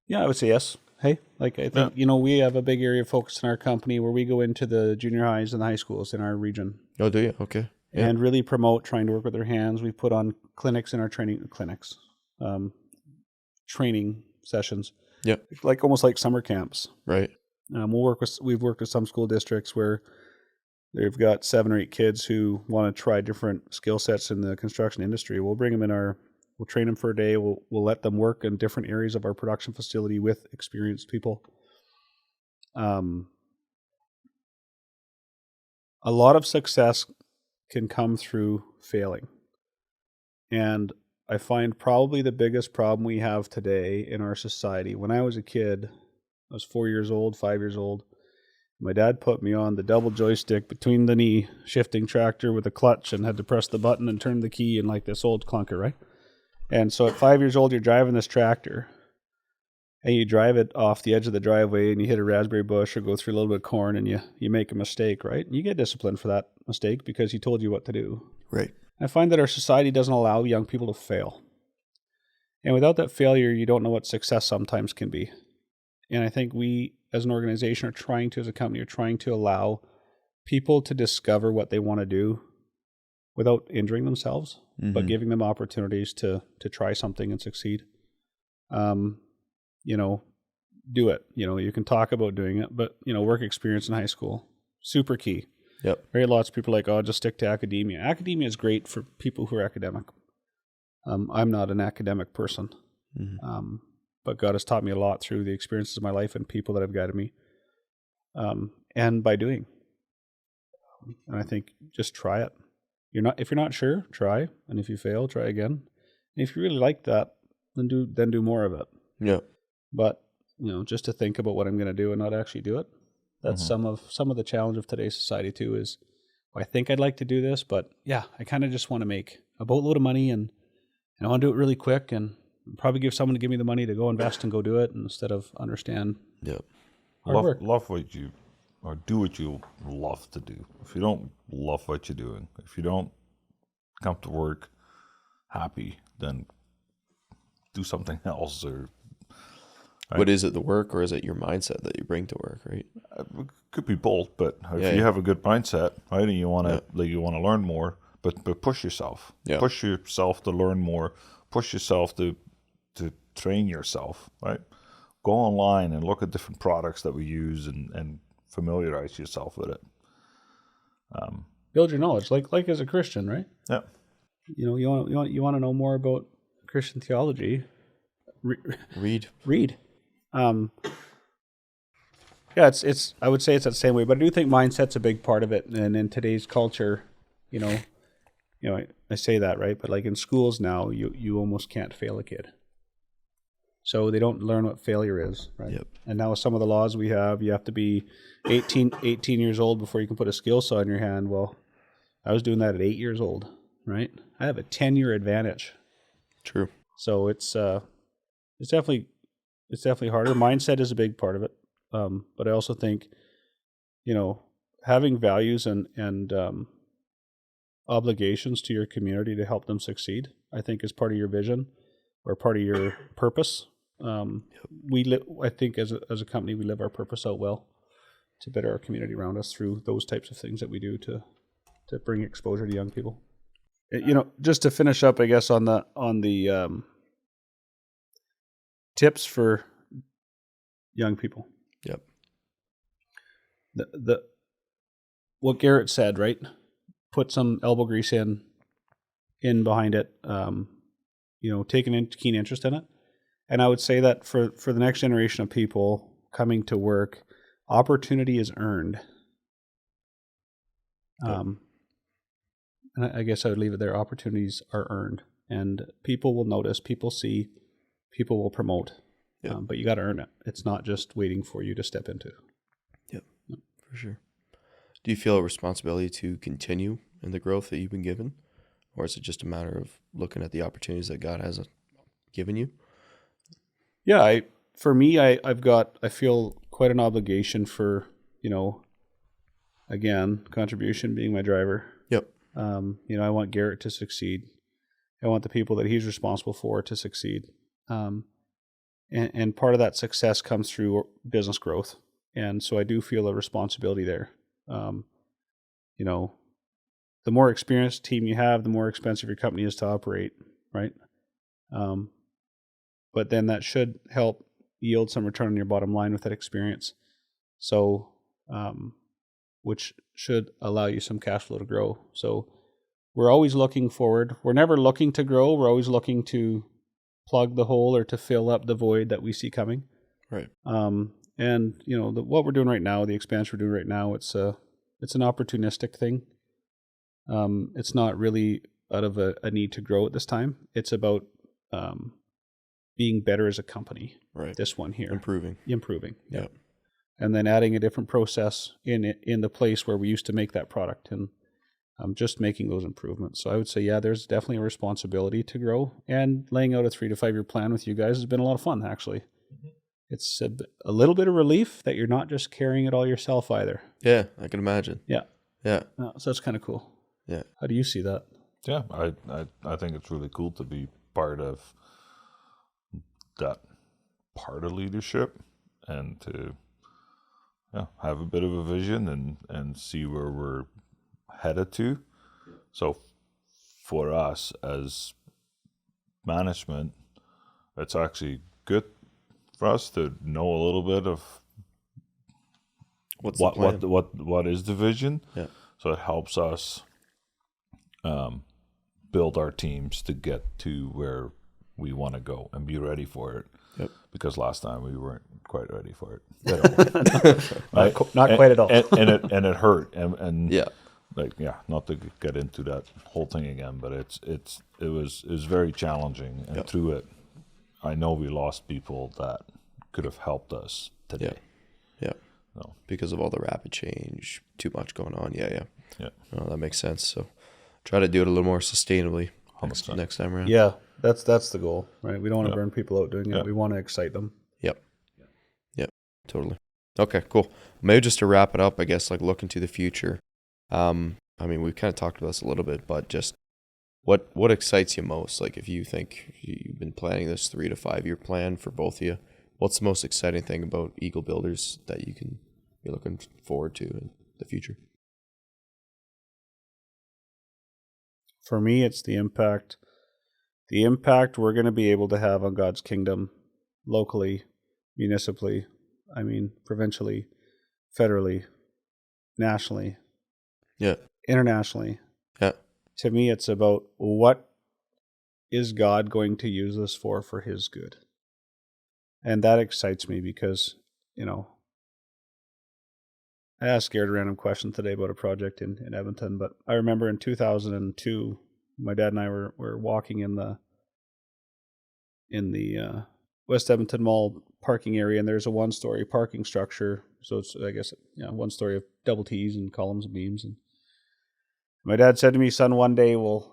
Yeah, I would say yes. Hey, like I think, we have a big area of focus in our company where we go into the junior highs and the high schools in our region. Oh, do you? Okay. Yeah. And really promote trying to work with their hands. We put on clinics in our training sessions. Yeah. Like almost like summer camps. Right. We've worked with some school districts where they've got 7 or 8 kids who want to try different skill sets in the construction industry. We'll bring them we'll train them for a day. We'll let them work in different areas of our production facility with experienced people. A lot of success can come through failing. And I find probably the biggest problem we have today in our society. When I was a kid, I was 4 years old, 5 years old. My dad put me on the double joystick between the knee shifting tractor with a clutch and had to press the button and turn the key in like this old clunker, right? And so at 5 years old, you're driving this tractor and you drive it off the edge of the driveway and you hit a raspberry bush or go through a little bit of corn and you make a mistake, right? And you get disciplined for that mistake because he told you what to do. Right. I find that our society doesn't allow young people to fail. And without that failure, you don't know what success sometimes can be. And I think we, as an organization, as a company, are trying to allow people to discover what they want to do without injuring themselves, but giving them opportunities to try something and succeed. Do it. You can talk about doing it, but, work experience in high school, super key. Yep. Lots of people are like, just stick to academia. Academia is great for people who are academic. I'm not an academic person. But God has taught me a lot through the experiences of my life and people that have guided me. And by doing. And I think just try it. If you're not sure, try. And if you fail, try again. And if you really like that, then do more of it. Yeah. But, just to think about what I'm going to do and not actually do it. That's some of the challenge of today's society too is, I think I'd like to do this, but I kind of just want to make a boatload of money and I want to do it really quick and probably give someone to give me the money to go invest and go do it instead of understand. Yep. Love what you, or do what you love to do. If you don't love what you're doing, if you don't come to work happy, then do something else. Or right? But is it the work or is it your mindset that you bring to work? Right. It could be both, but if you have a good mindset, right, and you want to learn more, but push yourself. Yeah. Push yourself to learn more. Push yourself to train yourself, right? Go online and look at different products that we use and familiarize yourself with it. Build your knowledge, like as a Christian, right? Yeah. You want to know more about Christian theology. Read. It's. I would say it's that same way, but I do think mindset's a big part of it. And in today's culture, I say that, right? But like in schools now, you almost can't fail a kid. So they don't learn what failure is, right? Yep. And now with some of the laws we have, you have to be 18 years old before you can put a skill saw in your hand. Well, I was doing that at 8 years old, right? I have a 10-year advantage. True. So it's definitely harder. Mindset is a big part of it. But I also think, having values and obligations to your community to help them succeed, I think is part of your vision or part of your purpose. I think as a company, we live our purpose out well to better our community around us through those types of things that we do to bring exposure to young people. Just to finish up, I guess on the tips for young people. Yep. The what Gerrit said, right? Put some elbow grease in behind it. Taking a keen interest in it. And I would say that for the next generation of people coming to work, opportunity is earned. And I guess I would leave it there. Opportunities are earned, and people will notice, people see, people will promote. Yep. But you got to earn it. It's not just waiting for you to step into. Yep, for sure. Do you feel a responsibility to continue in the growth that you've been given? Or is it just a matter of looking at the opportunities that God has given you? Yeah, I feel quite an obligation for, again, contribution being my driver. Yep. I want Gerrit to succeed. I want the people that he's responsible for to succeed. And part of that success comes through business growth. And so I do feel a responsibility there. The more experienced team you have, the more expensive your company is to operate, right? But then that should help yield some return on your bottom line with that experience. So, which should allow you some cash flow to grow. So we're always looking forward. We're never looking to grow. We're always looking to plug the hole or to fill up the void that we see coming. Right. And what we're doing right now, the expansion we're doing right now, it's an opportunistic thing. It's not really out of a need to grow at this time. It's about being better as a company. Right. This one here. Improving. Yeah. And then adding a different process in the place where we used to make that product, and just making those improvements. So I would say, yeah, there's definitely a responsibility to grow, and laying out a 3 to 5 year plan with you guys has been a lot of fun, actually. Mm-hmm. It's a little bit of relief that you're not just carrying it all yourself either. Yeah, I can imagine. Yeah. Yeah. So that's kind of cool. Yeah. How do you see that? Yeah, I think it's really cool to be part of that part of leadership, and to have a bit of a vision and see where we're headed to. So for us as management, it's actually good for us to know a little bit of what is the vision. Yeah. So it helps us build our teams to get to where we want to go and be ready for it. Yep. Because last time we weren't quite ready for it at all. Not quite at all. And it hurt. And yeah. Not to get into that whole thing again, but it was very challenging, and through it, I know we lost people that could have helped us today. Yeah. No. Because of all the rapid change, too much going on. Yeah. No, that makes sense. So try to do it a little more sustainably next time around. Yeah, that's the goal, right? We don't want to burn people out doing it. We want to excite them. Yep. Totally. Okay, cool. Maybe just to wrap it up, I guess, like looking to the future. We kind of talked about this a little bit, but just what excites you most? Like, if you think you've been planning this 3 to 5 year plan for both of you, what's the most exciting thing about Eagle Builders that you can be looking forward to in the future? For me, it's the impact we're going to be able to have on God's kingdom, locally, municipally, provincially, federally, nationally, internationally. Yeah. To me, it's about what is God going to use this for his good. And that excites me because, I asked Gerrit a random question today about a project in Edmonton, but I remember in 2002, my dad and I were walking in the West Edmonton Mall parking area, and there's a 1-story parking structure. So it's, I guess, 1 story of double T's and columns and beams. And my dad said to me, "Son, one day we'll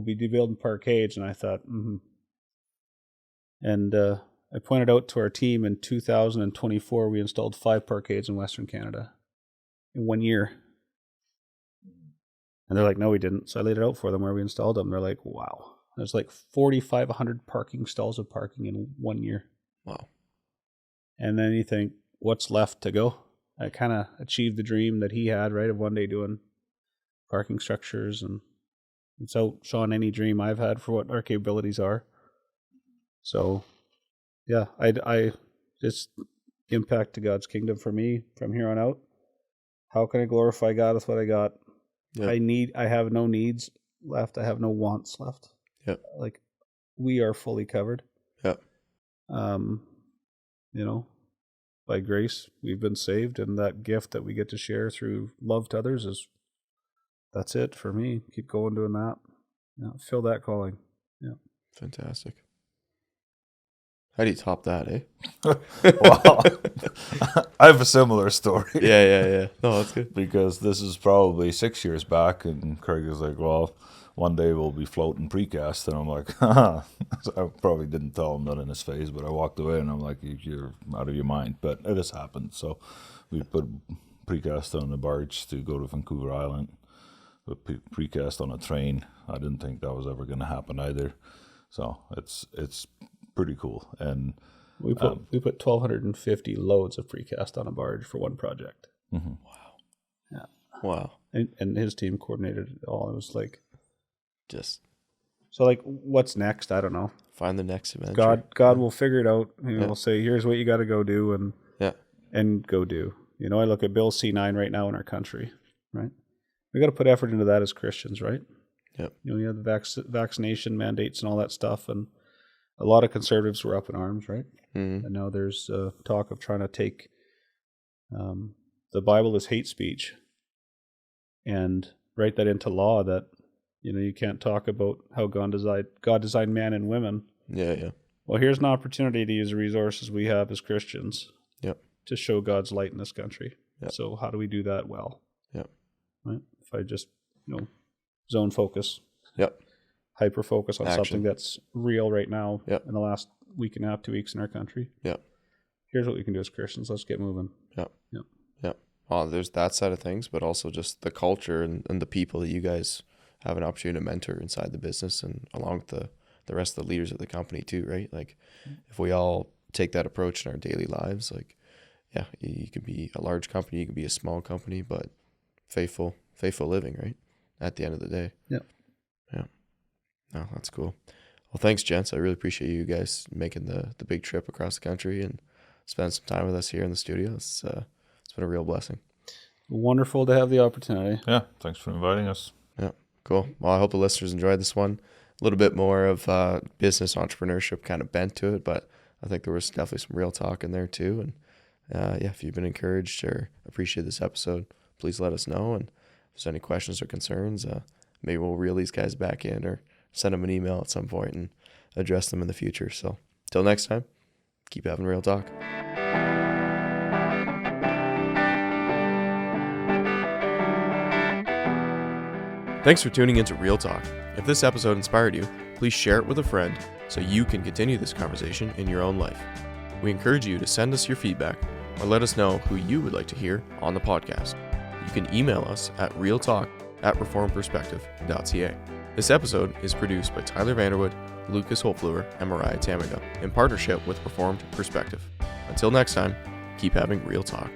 be building parkades." And I thought, And I pointed out to our team in 2024, we installed 5 parkades in Western Canada in 1 year. And they're like, "No, we didn't." So I laid it out for them where we installed them. They're like, "Wow." There's like 4,500 parking stalls of parking in 1 year. Wow. And then you think, what's left to go? I kind of achieved the dream that he had, right, of one day doing parking structures, and it's outshone any dream I've had for what our capabilities are. So, yeah, I just impact to God's kingdom for me from here on out. How can I glorify God with what I got? Yep. I have no needs left. I have no wants left. Yep. Like, we are fully covered. Yep. By grace, we've been saved, and that gift that we get to share through love to others that's it for me. Keep going doing that. Fill that calling. Yeah. Fantastic. How do you top that, eh? Well, I have a similar story. Yeah. No, that's good. Because this is probably 6 years back, and Craig is like, "Well, one day we'll be floating precast," and I'm like, "Haha." I probably didn't tell him that in his face, but I walked away, and I'm like, "You're out of your mind." But it has happened. So we put precast on the barge to go to Vancouver Island. But precast on a train, I didn't think that was ever going to happen either. So it's pretty cool. And we put 1,250 loads of precast on a barge for one project. Mm-hmm. Wow. Yeah. Wow. And his team coordinated it all. It was like, so like, what's next? I don't know. Find the next adventure. God will figure it out. We'll say, "Here's what you got to go do," and go do. I look at Bill C9 right now in our country, right? We got to put effort into that as Christians, right? Yep. You have the vaccination mandates and all that stuff, and a lot of conservatives were up in arms, right? Mm-hmm. And now there's talk of trying to take the Bible as hate speech and write that into law, that you can't talk about how God designed man and women. Yeah. Well, here's an opportunity to use the resources we have as Christians. Yep. To show God's light in this country. Yep. So how do we do that well? Yep. Right? If I just zone focus. Yep. Hyper focus on Action. something that's real right now. Yep. In the last week and a half, 2 weeks in our country. Yep. Here's what we can do as Christians. Let's get moving. Yep. Well, there's that side of things, but also just the culture and the people that you guys have an opportunity to mentor inside the business, and along with the rest of the leaders of the company too, right? Like, if we all take that approach in our daily lives, like, yeah, you can be a large company, you can be a small company, but faithful living, right? At the end of the day. Yeah. No, that's cool. Well, thanks, gents. I really appreciate you guys making the big trip across the country and spending some time with us here in the studio. It's been a real blessing. Wonderful to have the opportunity. Yeah, thanks for inviting us. Yeah, cool. Well, I hope the listeners enjoyed this one. A little bit more of business entrepreneurship kind of bent to it, but I think there was definitely some real talk in there too. And if you've been encouraged or appreciate this episode, please let us know. And if there's any questions or concerns, maybe we'll reel these guys back in or send them an email at some point and address them in the future. So till next time, keep having real talk. Thanks for tuning into Real Talk. If this episode inspired you, please share it with a friend so you can continue this conversation in your own life. We encourage you to send us your feedback or let us know who you would like to hear on the podcast. You can email us at realtalk@reformedperspective.ca. This episode is produced by Tyler Vanderwood, Lucas Holfluer, and Mariah Tamiga in partnership with Reformed Perspective. Until next time, keep having real talk.